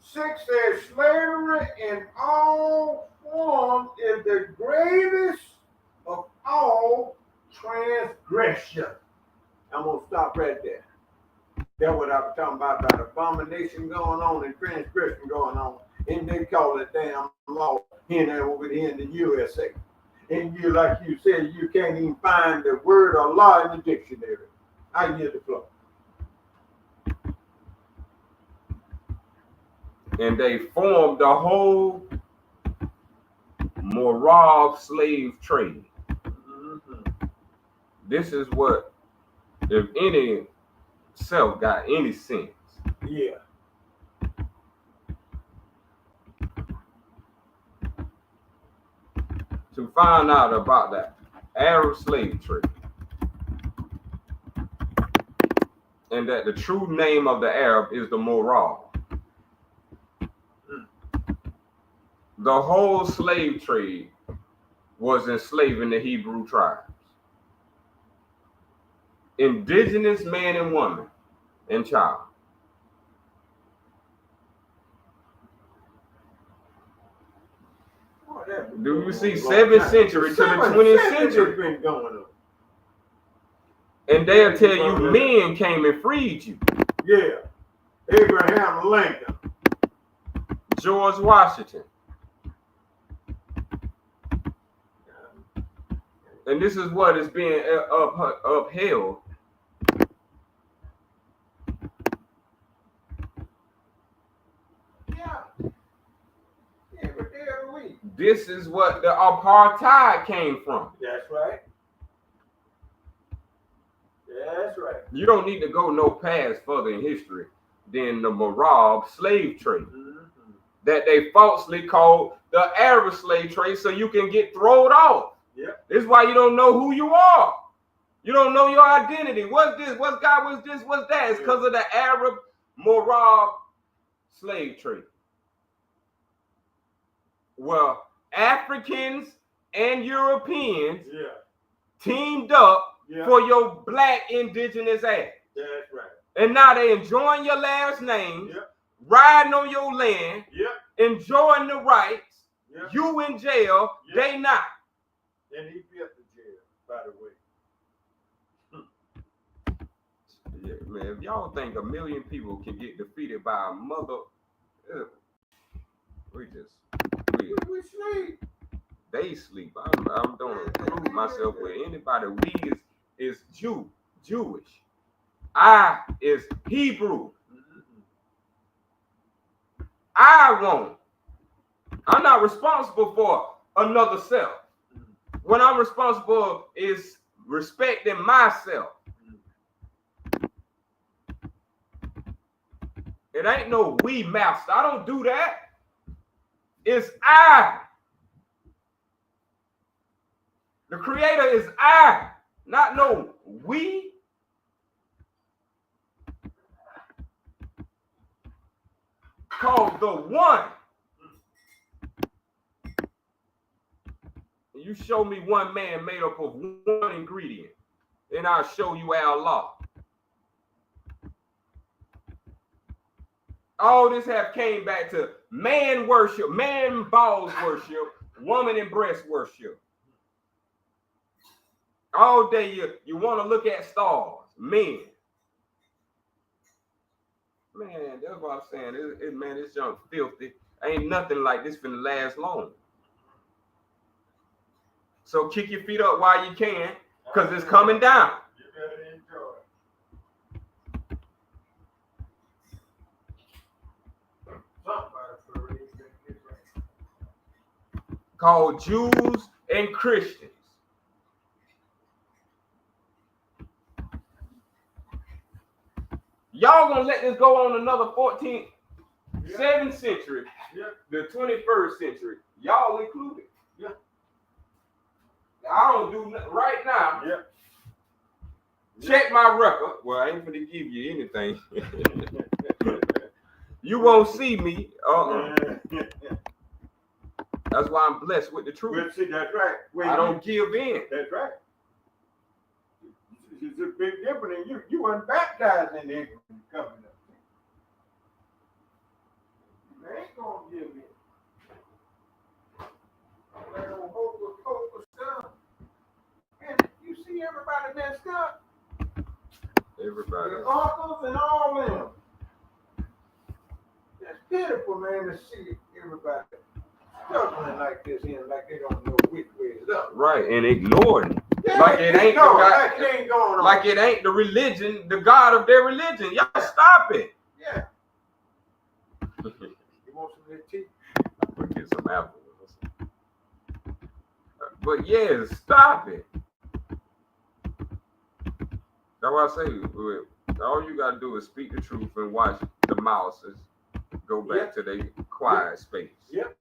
6 says slavery in all forms is the gravest of all transgression. I'm gonna stop right there. That's what I was talking about abomination going on and transgression going on. And they call it damn law here and over here in the USA. And you, like you said, you can't even find the word or law in the dictionary. I hear the flow. And they formed the whole moral slave trade. Mm-hmm. This is what, if any self got any sense. Yeah. To find out about that Arab slave trade. And that the true name of the Arab is the moral. The whole slave trade was enslaving the Hebrew tribes. Indigenous man and woman and child. Do you see 7th century to the 20th century? Been going on. And they'll tell you men came and freed you. Yeah. Abraham Lincoln. George Washington. And this is what is being upheld. Yeah. Every day of the week. This is what the apartheid came from. That's right. That's right. You don't need to go no past further in history than the Marab slave trade. Mm-hmm. That they falsely called the Arab slave trade so you can get thrown off. Yep. This is why you don't know who you are. You don't know your identity. What's this? What's God? What's this? What's that? It's because of the Arab Marab slave trade. Well, Africans and Europeans teamed up for your black indigenous ass. That's right. And now they enjoying your last name, riding on your land, enjoying the rights. You in jail, they not. And he built the jail, by the way. Yeah, man, if y'all think 1 million people can get defeated by a mother, we sleep. They sleep. I'm don't include myself with anybody. We is Jewish. I is Hebrew. I won't. I'm not responsible for another self. What I'm responsible is respecting myself. It ain't no we master. I don't do that. It's I. The creator is I, not no we. Called the one. You show me one man made up of one ingredient, then I'll show you Allah. All this have came back to man worship, man balls worship, woman and breast worship. All day you want to look at stars, men. Man, that's what I'm saying. Man, this junk filthy. Ain't nothing like this finna last long. So kick your feet up while you can, because it's coming down. You better enjoy it. Somebody Called Jews and Christians. Y'all gonna let this go on another 14th, 7th century, the 21st century. Y'all included. Yeah. I don't do nothing right now. Yeah. Check my record. Well, I ain't gonna give you anything. You won't see me. That's why I'm blessed with the truth. Well, see, that's right. I don't give in. That's right. It's a big difference. You weren't baptized in the Abraham covenant. You ain't gonna give in. That old hopeless stuff. And you see everybody messed up. Everybody. The uncles and all them. That's pitiful, man, to see everybody struggling like this here, like they don't know which way is up. Right, and ignoring it. Yeah, Like it ain't no, the God, like it ain't going on. like it ain't the religion, the God of their religion. Y'all stop it. Yeah. You want some of that tea? We'll get some apples. But yeah, stop it. That's why I say, all you gotta do is speak the truth and watch the mouses go back to their quiet space. Yep.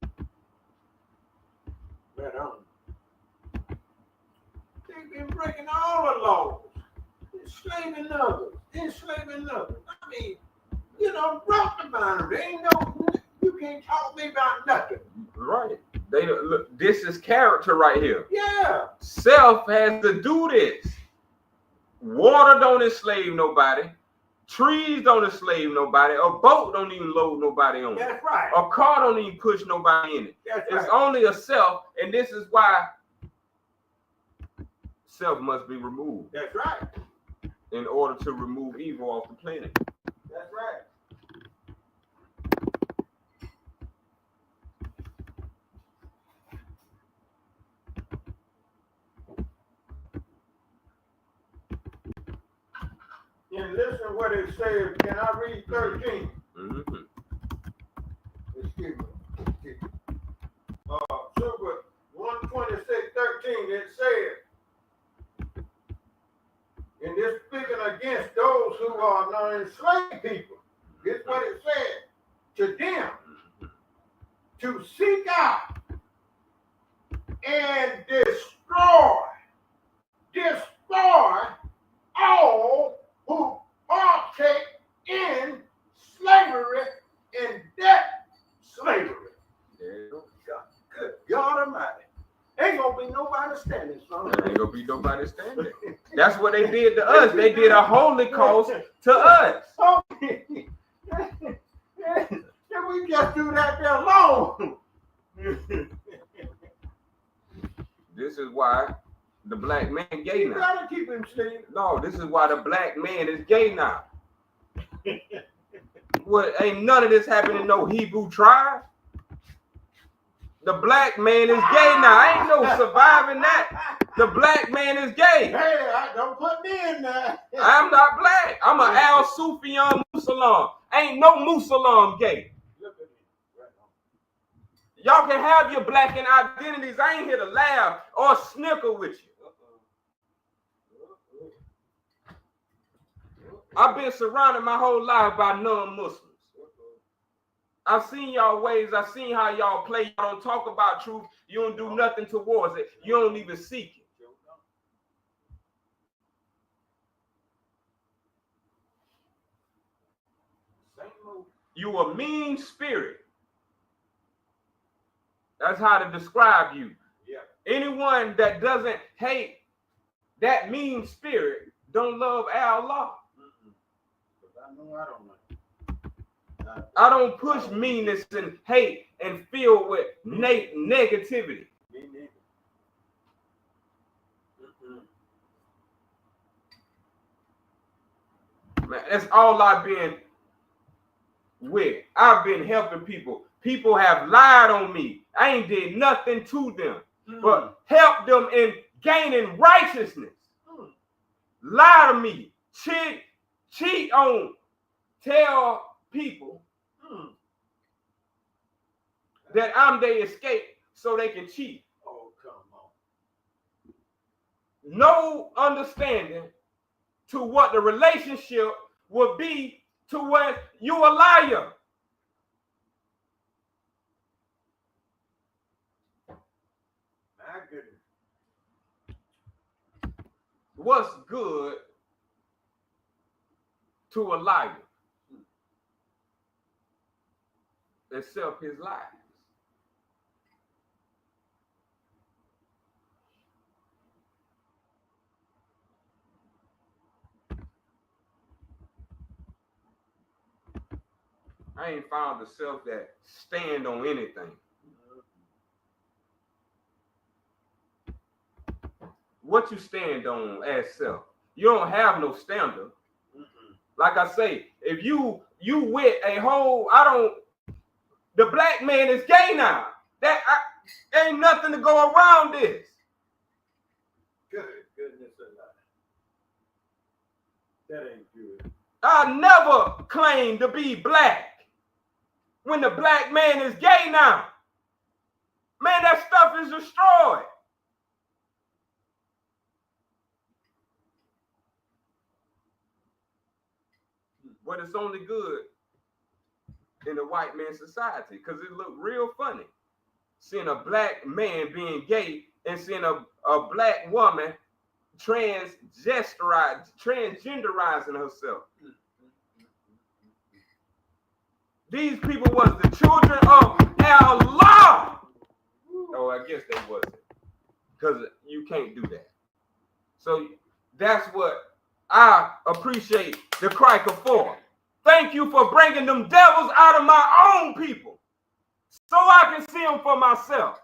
Right on. They've been breaking all the laws, enslaving others. I mean, you know, broke the boundary. Ain't no, you can't talk me about nothing. Right. They look. This is character right here. Yeah. Self has to do this. Water don't enslave nobody. Trees don't enslave nobody. A boat don't even load nobody on it. That's right. A car don't even push nobody in it. That's It's right. only a self, and this is why self must be removed That's right. in order to remove evil off the planet. That's right. And listen what it says. Can I read 13? Mm-hmm. Excuse me. Super 126:13, it says, and this speaking against those who are not enslaved people. This is what it said to them to seek out and destroy all who partake in slavery and debt slavery. Good God Almighty. Ain't gonna be nobody standing, son. There ain't gonna be nobody standing. That's what they did to us. They did a holocaust to us. Okay. Can we just do that there alone? This is why the black man gay You now. gotta keep him sleeping. No, this is why the black man is gay now. What, ain't none of this happening in no Hebrew tribe? The black man is gay now. Ain't no surviving that. The black man is gay. Hey, don't put me in there. I'm not black. I'm an Al Sufyan Musalam. Ain't no Musalam gay. Look at me. Y'all can have your blackened identities. I ain't here to laugh or snicker with you. I've been surrounded my whole life by non-Muslims. I've seen y'all ways. I've seen how y'all play. Y'all don't talk about truth. You don't do nothing towards it. You don't even seek it. You a mean spirit. That's how to describe you. Yeah. Anyone that doesn't hate that mean spirit don't love Allah. I know I don't know. I don't push meanness and hate and filled with negativity. Me neither. Man, that's all I've been with. I've been helping people. People have lied on me. I ain't did nothing to them, but help them in gaining righteousness. Lie to me, cheat on, tell people that I'm their escape so they can cheat. Oh, come on. No understanding to what the relationship would be to when you a liar. My goodness. What's good to a liar? Except his lies. I ain't found the self that stand on anything. What you stand on as self? You don't have no standard. Like I say, if you with a whole, the black man is gay now. Ain't nothing to go around this. Goodness alive. That ain't good. I never claimed to be black when the black man is gay now. Man, that stuff is destroyed. But it's only good in the white man society because it looked real funny seeing a black man being gay and seeing a black woman transgenderizing herself. These people was the children of Allah. Oh, I guess they wasn't, because you can't do that. So that's what I appreciate the Criker for. Thank you for bringing them devils out of my own people so I can see them for myself.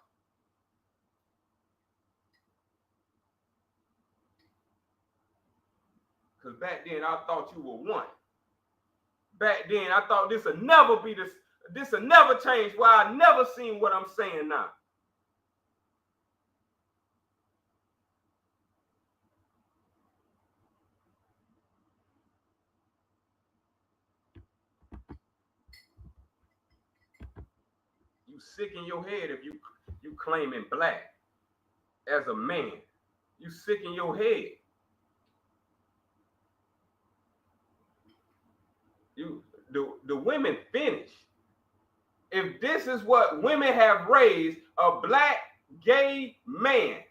Because back then I thought you were one. Back then I thought this would never be this would never change. Why I never seen what I'm saying now. You sick in your head if you claiming black as a man. You sick in your head. The women finish. If this is what women have raised, a black gay man.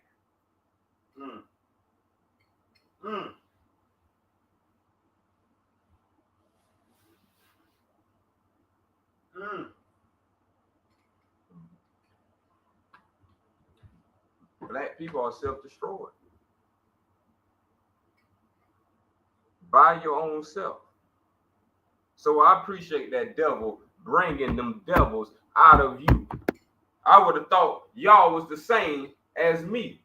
Black people are self-destroyed. By your own self. So I appreciate that devil bringing them devils out of you. I would have thought y'all was the same as me.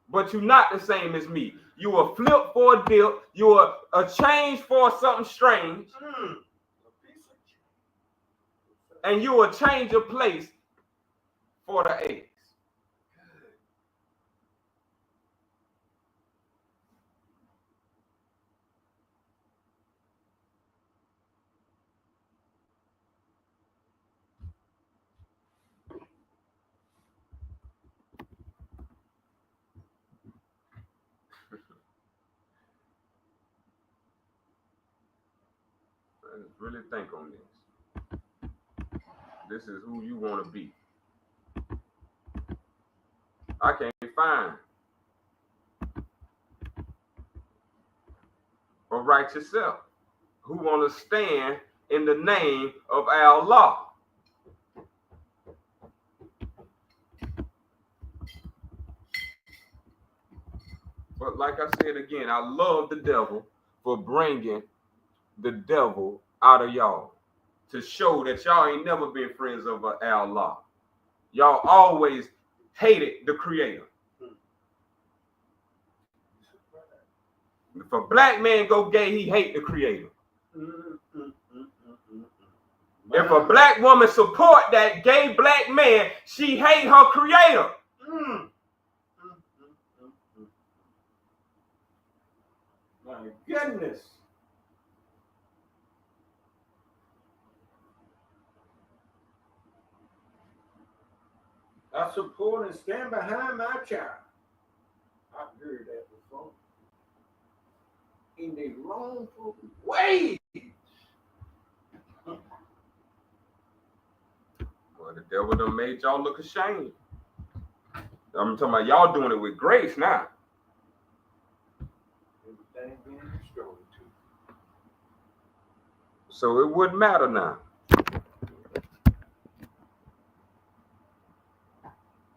But you're not the same as me. You a flip for a dip. You a change for something strange. And you will change your place for the eggs. Let's really think on this. This is who you want to be. I can't find a righteous self who want to stand in the name of Allah. But like I said again, I love the devil for bringing the devil out of y'all to show that y'all ain't never been friends of Allah. Y'all always hated the Creator. If a black man go gay, he hate the Creator. If a black woman support that gay black man, she hate her Creator. My goodness. I support and stand behind my child. I've heard that before. In the wrongful way. Well, the devil done made y'all look ashamed. I'm talking about y'all doing it with grace now. Everything being destroyed too. So it wouldn't matter now.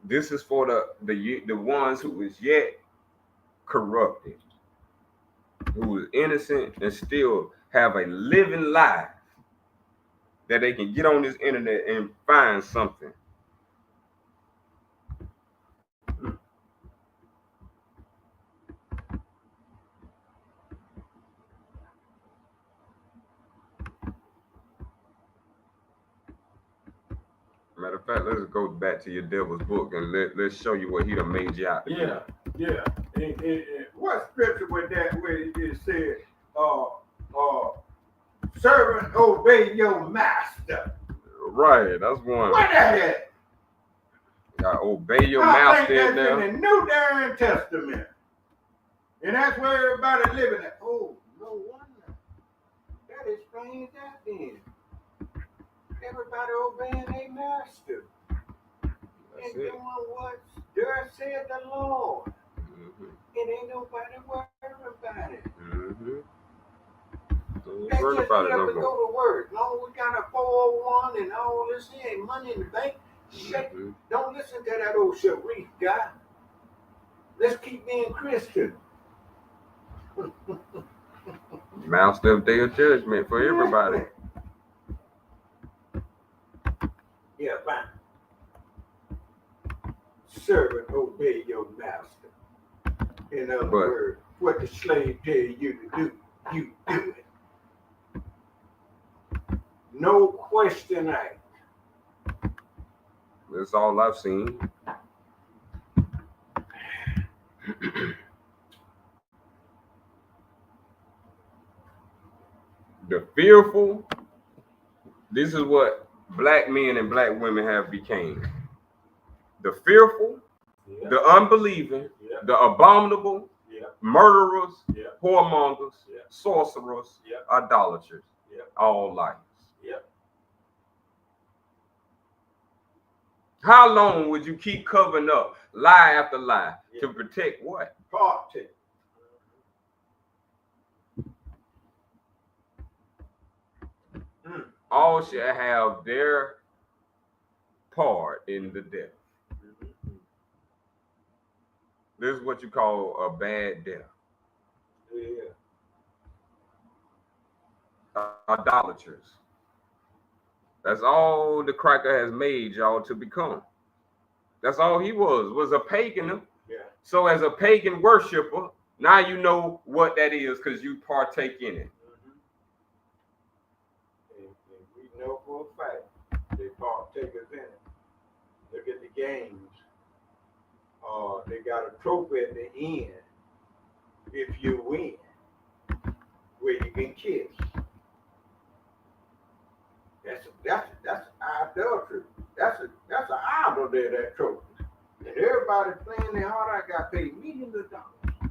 This is for the ones who is yet corrupted, who is innocent and still have a living life that they can get on this internet and find something. Matter of fact, let's go back to your devil's book and let's show you what he done made you out to be. Yeah. And what scripture was that where it said, servant, obey your master? Right, that's one. What that is? Obey your I master think in that's there. in the New Darn Testament. And that's where everybody living at. Oh, no wonder. That explains that then. Everybody obeying their master. That's And it. doing what there said the Lord. Mm-hmm. And ain't nobody worried about it. Mm-hmm. They just get up and go to work. Long we got a 401 and all this here and money in the bank. Shit. Mm-hmm. Don't listen to that old Sharif guy. Let's keep being Christian. Master of Day of Judgment for everybody. Yeah, fine. Servant, obey your master. In other words, what the slave tell you to do, you do it. No question asked. That's all I've seen. The fearful, this is what black men and black women have became. The fearful, the unbelieving, the abominable, murderers, whoremongers, sorcerers, idolaters, all liars. How long would you keep covering up lie after lie to protect what? Party. All shall have their part in the death. This is what you call a bad death. Idolaters. That's all the cracker has made y'all to become. That's all he was a pagan. So as a pagan worshiper, now you know what that is because you partake in it. And we know for a fact take us in it. Look at the games. They got a trophy at the end if you win, where you can kiss. That's idolatry. That's an idol there, that trophy. And everybody playing their heart. I got paid millions of dollars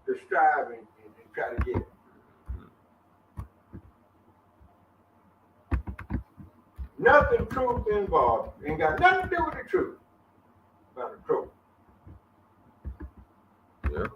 to strive and try to get it. Nothing truth involved. Ain't got nothing to do with the truth. About the truth. Yeah.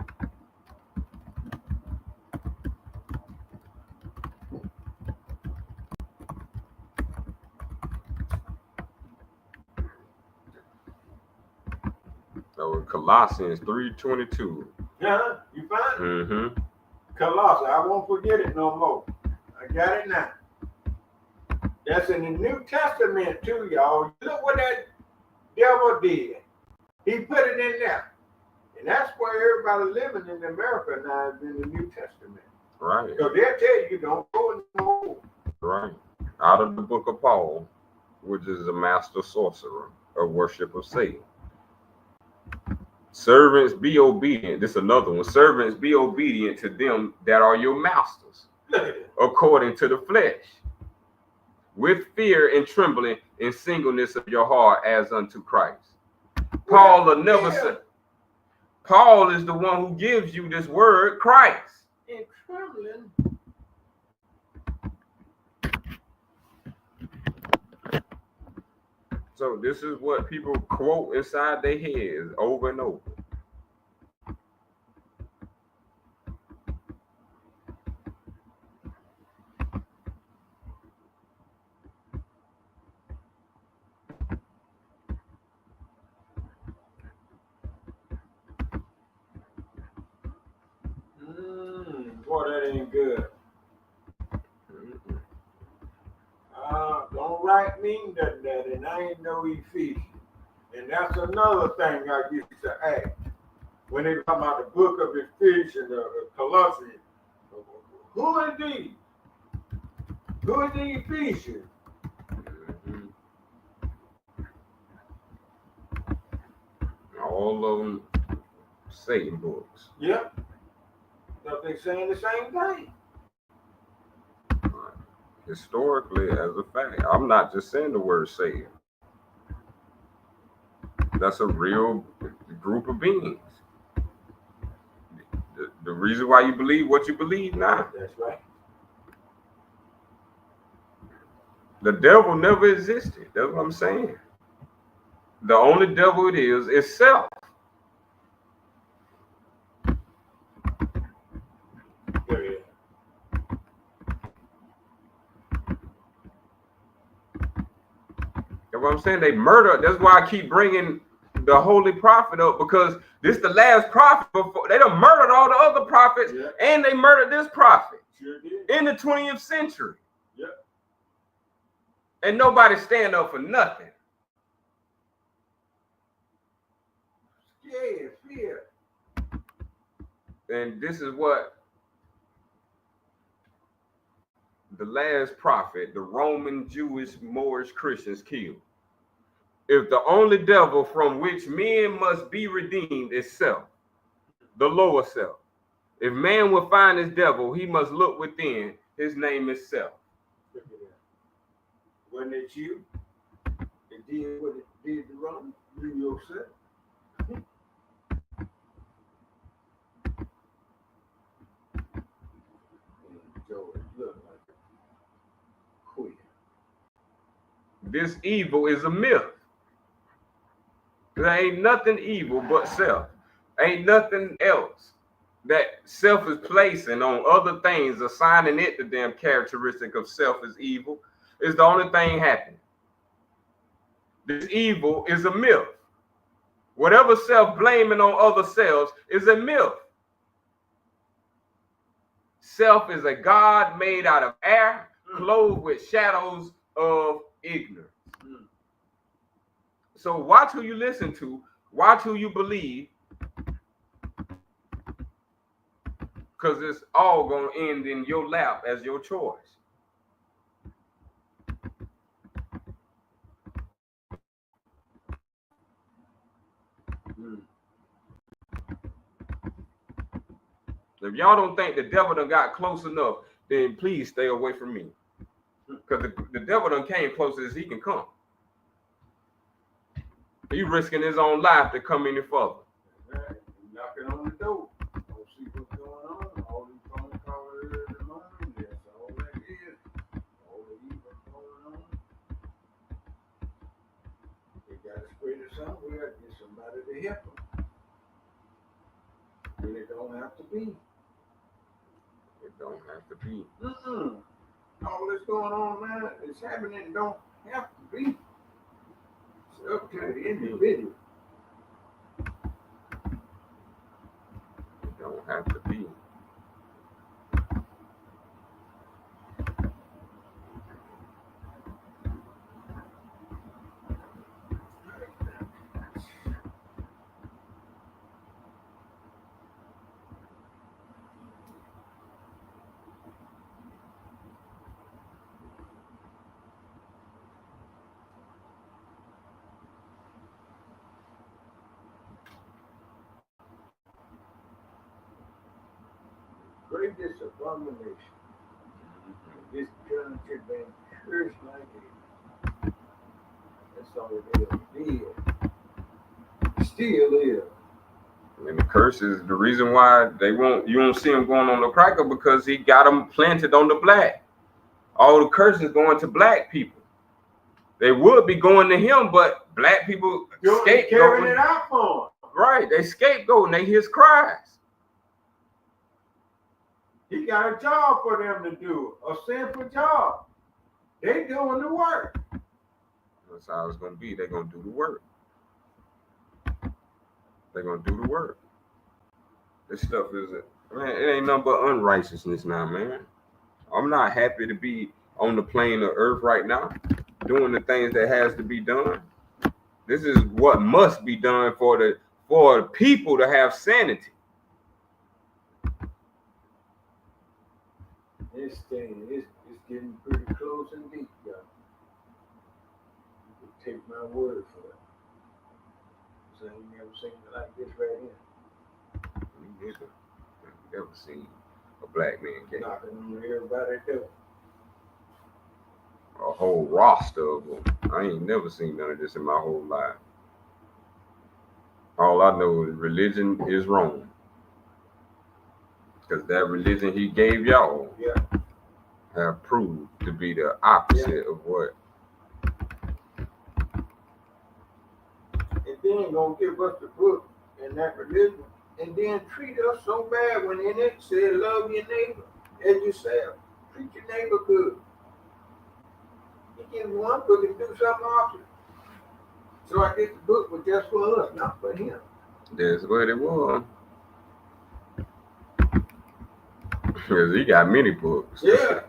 So Colossians 3:22. Huh? You find it? Mm-hmm. Colossus. I won't forget it no more. I got it now. That's in the New Testament too, y'all. Look what that devil did. He put it in there. And that's where everybody living in America now is in the New Testament. Right. So they'll tell you don't go in no more. Right. Out of the book of Paul, which is a master sorcerer, a worship of Satan. Servants, be obedient. This is another one. Servants, be obedient to them that are your masters, according to the flesh, with fear and trembling and singleness of your heart as unto Christ. Paul will never say. Paul is the one who gives you this word, Christ. And trembling. So this is what people quote inside their heads over and over. Boy, that ain't good. Don't write me that, and I ain't no Ephesians. And that's another thing I used to ask. When they talk about the book of Ephesians or Colossians, who is these? Who is the Ephesians? All of them Satan books. Yep. So they saying the same thing. Historically, as a fact, I'm not just saying the word Satan. That's a real group of beings. The reason why you believe what you believe now. That's right. The devil never existed. That's what I'm saying. The only devil it is self. That's what I'm saying. They murder. That's why I keep bringing the holy prophet up, because this is the last prophet before they done murdered all the other prophets, and they murdered this prophet in the 20th century. Yep. And nobody stand up for nothing. Yeah. And this is what the last prophet, the Roman, Jewish, Moorish Christians killed. If the only devil from which men must be redeemed is self, the lower self. If man will find his devil, he must look within. His name is self. Look at that. Wasn't it you? It did what it did to Rome? You yourself. This evil is a myth. There ain't nothing evil but self. Ain't nothing else that self is placing on other things, assigning it the damn characteristic of self is evil, is the only thing happening. This evil is a myth. Whatever self-blaming on other selves is a myth. Self is a God made out of air, clothed with shadows of ignorance. So watch who you listen to, watch who you believe, because it's all going to end in your lap as your choice. If y'all don't think the devil done got close enough, then please stay away from me. Because the devil done came close as he can come. He risking his own life to come any further. Right. Knocking on the door. Don't see what's going on. All these phone calls early in the morning. That's all that is. All the evil going on. They got to spread it somewhere. Get somebody to help them. And it don't have to be. It don't have to be. All that's going on, man, it's happening. It don't have to be. It's up to the individual. It don't have to be. Greatest abomination. This country been cursed like it. That's all it is. Still is. And the curse is the reason why you don't see him going on the cracker, because he got them planted on the black. All the curses going to black people. They would be going to him, but black people carrying it out for him. Right, they scapegoat and they hear his cries. He got a job for them to do, a simple job. They doing the work. That's how it's gonna be. They're gonna do the work. They're gonna do the work. This stuff it ain't nothing but unrighteousness now, man. I'm not happy to be on the plane of earth right now, doing the things that has to be done. This is what must be done for the people to have sanity. This thing is getting pretty close and deep, y'all. You can take my word for it. So I ain't never seen it like this right here. Me neither. I've never seen a black man get knocking on everybody's door. A whole roster of them. I ain't never seen none of this in my whole life. All I know is religion is wrong. Because that religion he gave y'all have proved to be the opposite of what. And then gonna give us the book and that religion, and then treat us so bad when in it said love your neighbor as yourself. Treat your neighbor good. He gives one book and do something opposite. So I guess the book was just for us, not for him. That's what it was. Because he got many books. Yeah.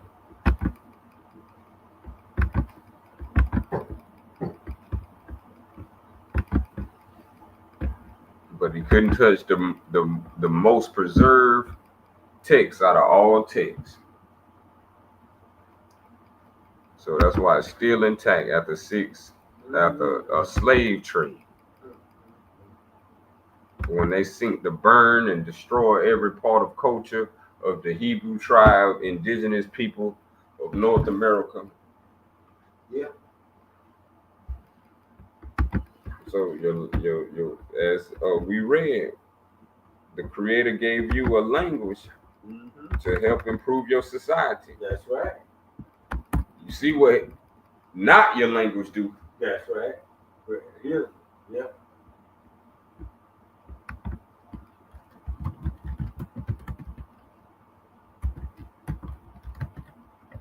But he couldn't touch the most preserved text out of all texts. So that's why it's still intact after a slave trade. When they seek to burn and destroy every part of culture of the Hebrew tribe, indigenous people of North America. Yeah. So as we read, the Creator gave you a language to help improve your society. That's right. You see what not your language do. That's right. Yeah. Yeah.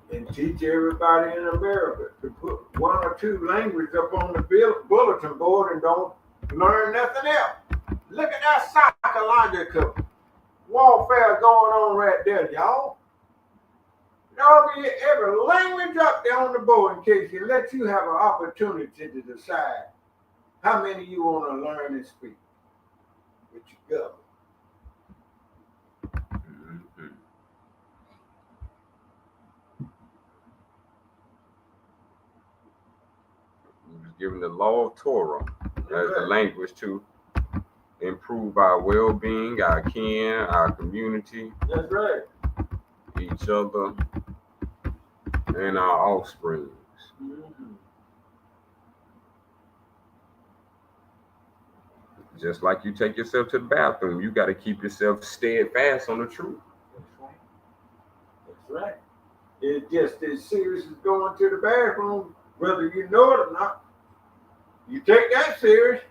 And teach everybody in America to put one or two languages up on the bulletin board and don't learn nothing else. Look at that psychological warfare going on right there, y'all. There'll be every language up there on the board in case it lets you have an opportunity to decide how many you want to learn and speak with your government. He was given the law of Torah as the language to improve our well-being, our kin, our community, That's right. each other, and our offspring. Mm-hmm. Just like you take yourself to the bathroom, you got to keep yourself steadfast on the truth. That's right. That's right. It's just as serious as going to the bathroom, whether you know it or not. You take that serious.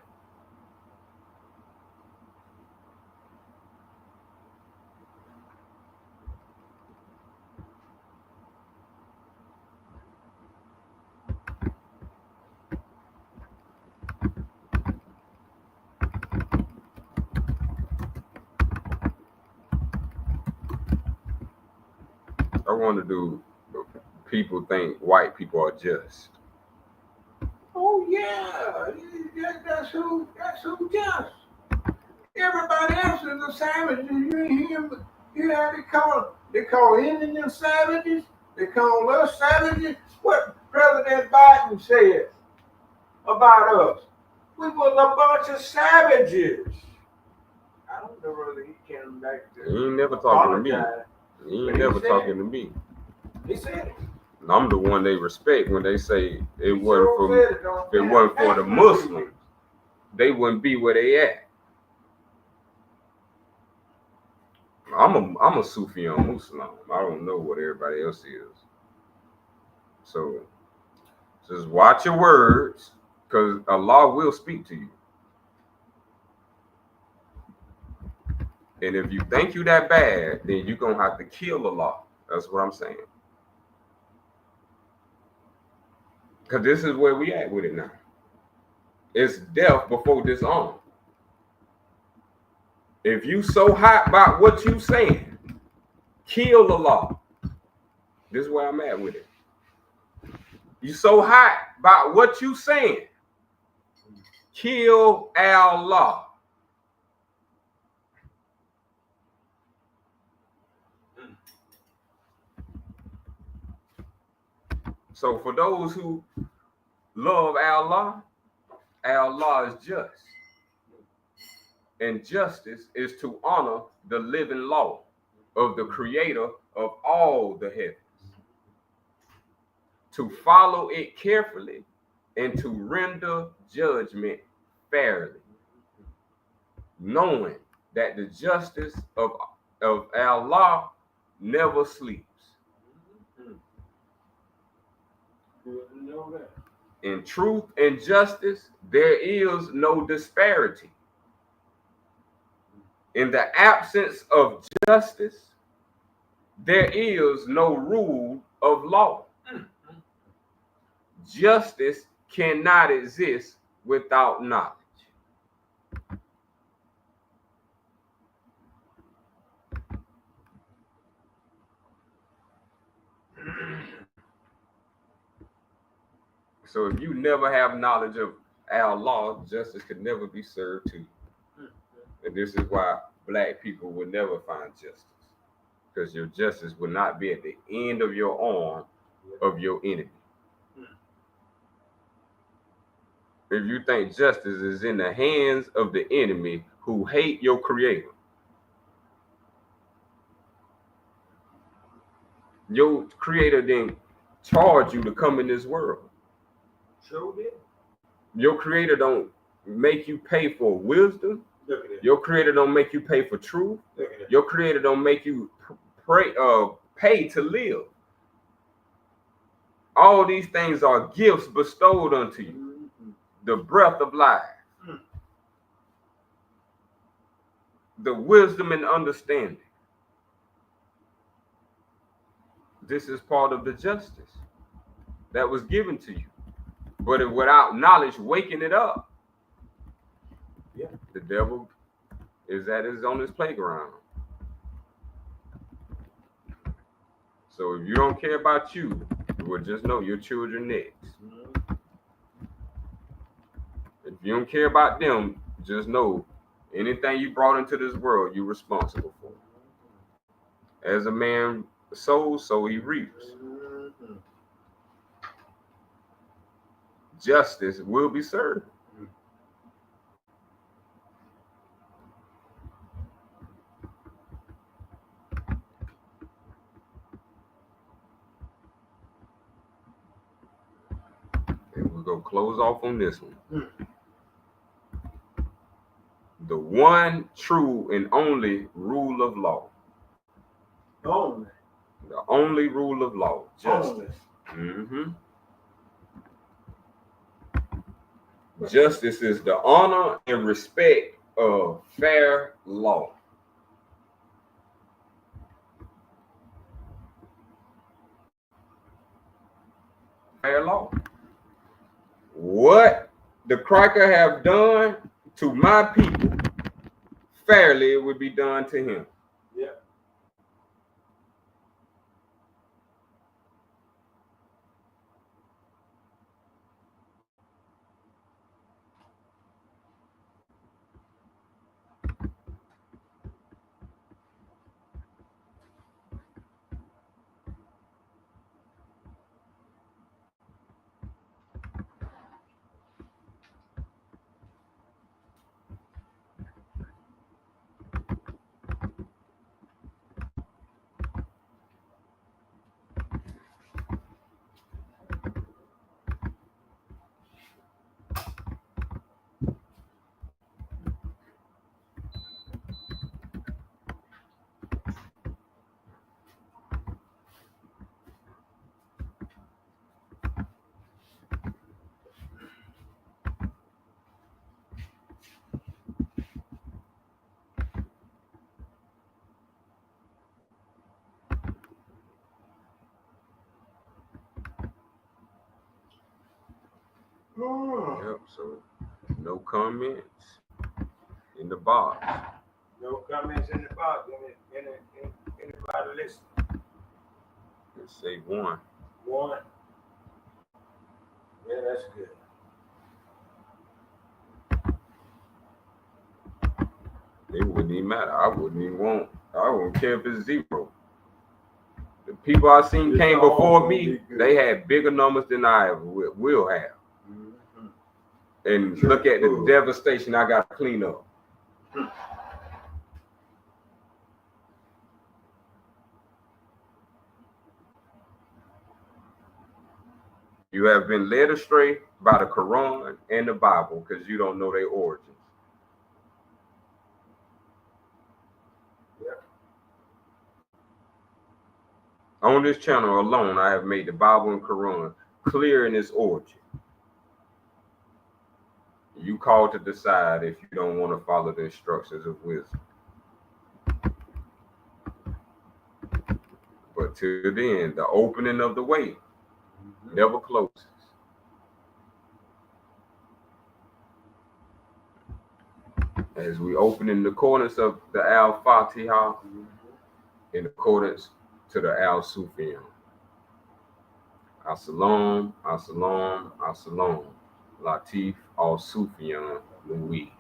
I wonder, do people think white people are just? Oh yeah, that's who just. Everybody else is a savage. You ain't hear me. You know they call Indians savages. They call us savages. What President Biden said about us? We was a bunch of savages. I don't know whether he came back to He ain't never talking to me. apologize. He ain't But he never said talking it. to me. He said it. And I'm the one they respect when they say it He wasn't sure for said it on if it wasn't for the Muslims, they wouldn't be where they at. I'm a Sufi on Muslim. I don't know what everybody else is. So just watch your words, because Allah will speak to you. And if you think you that bad, then you're gonna have to kill Allah. That's what I'm saying. Because this is where we at with it now. It's death before dishonor. If you so hot about what you saying, kill Allah. This is where I'm at with it. You so hot about what you saying, kill Allah. So for those who love Allah, Allah is just. And justice is to honor the living law of the creator of all the heavens, to follow it carefully and to render judgment fairly, knowing that the justice of Allah never sleeps. In truth and justice, there is no disparity. In the absence of justice, there is no rule of law. Justice cannot exist without knowledge. So if you never have knowledge of Allah, justice could never be served to you. And this is why black people will never find justice, because your justice will not be at the end of your arm of your enemy. If you think justice is in the hands of the enemy who hate your creator, your creator didn't charge you to come in this world. Sure did. Your creator don't make you pay for wisdom. Look at it. Your creator don't make you pay for truth. Look at it. Your creator don't make you pay to live. All these things are gifts bestowed unto you. Mm-hmm. The breath of life, the wisdom and understanding. This is part of the justice that was given to you. But if without knowledge waking it up, the devil is on his playground. So if you don't care about you, well, just know your children next. If you don't care about them, just know anything you brought into this world, you're responsible for. As a man sows, so he reaps. Justice will be served. go close off on this one. The one true and only rule of law. Only. The only rule of law. Justice. Mm-hmm. Justice is the honor and respect of fair law. Fair law. What the cracker have done to my people, fairly it would be done to him. Yeah. Yep, so no comments in the box. No comments in the box. Anybody listen? Let's say one. One. Yeah, that's good. It wouldn't even matter. I wouldn't care if it's zero. The people I seen It's came all before gonna me, be good. they had bigger numbers than I ever will have. Mm-hmm. And Sure. look at the devastation I got to clean up. You have been led astray by the Quran and the Bible because you don't know their origins. Yep. On this channel alone, I have made the Bible and Quran clear in its origin. You call to decide if you don't want to follow the instructions of wisdom. But till then, the opening of the way never closes. As we open in the corners of the Al-Fatiha in accordance to the Al-Sufyan. As-salam, as-salam, as-salam. Latif al-Sufyan Louis.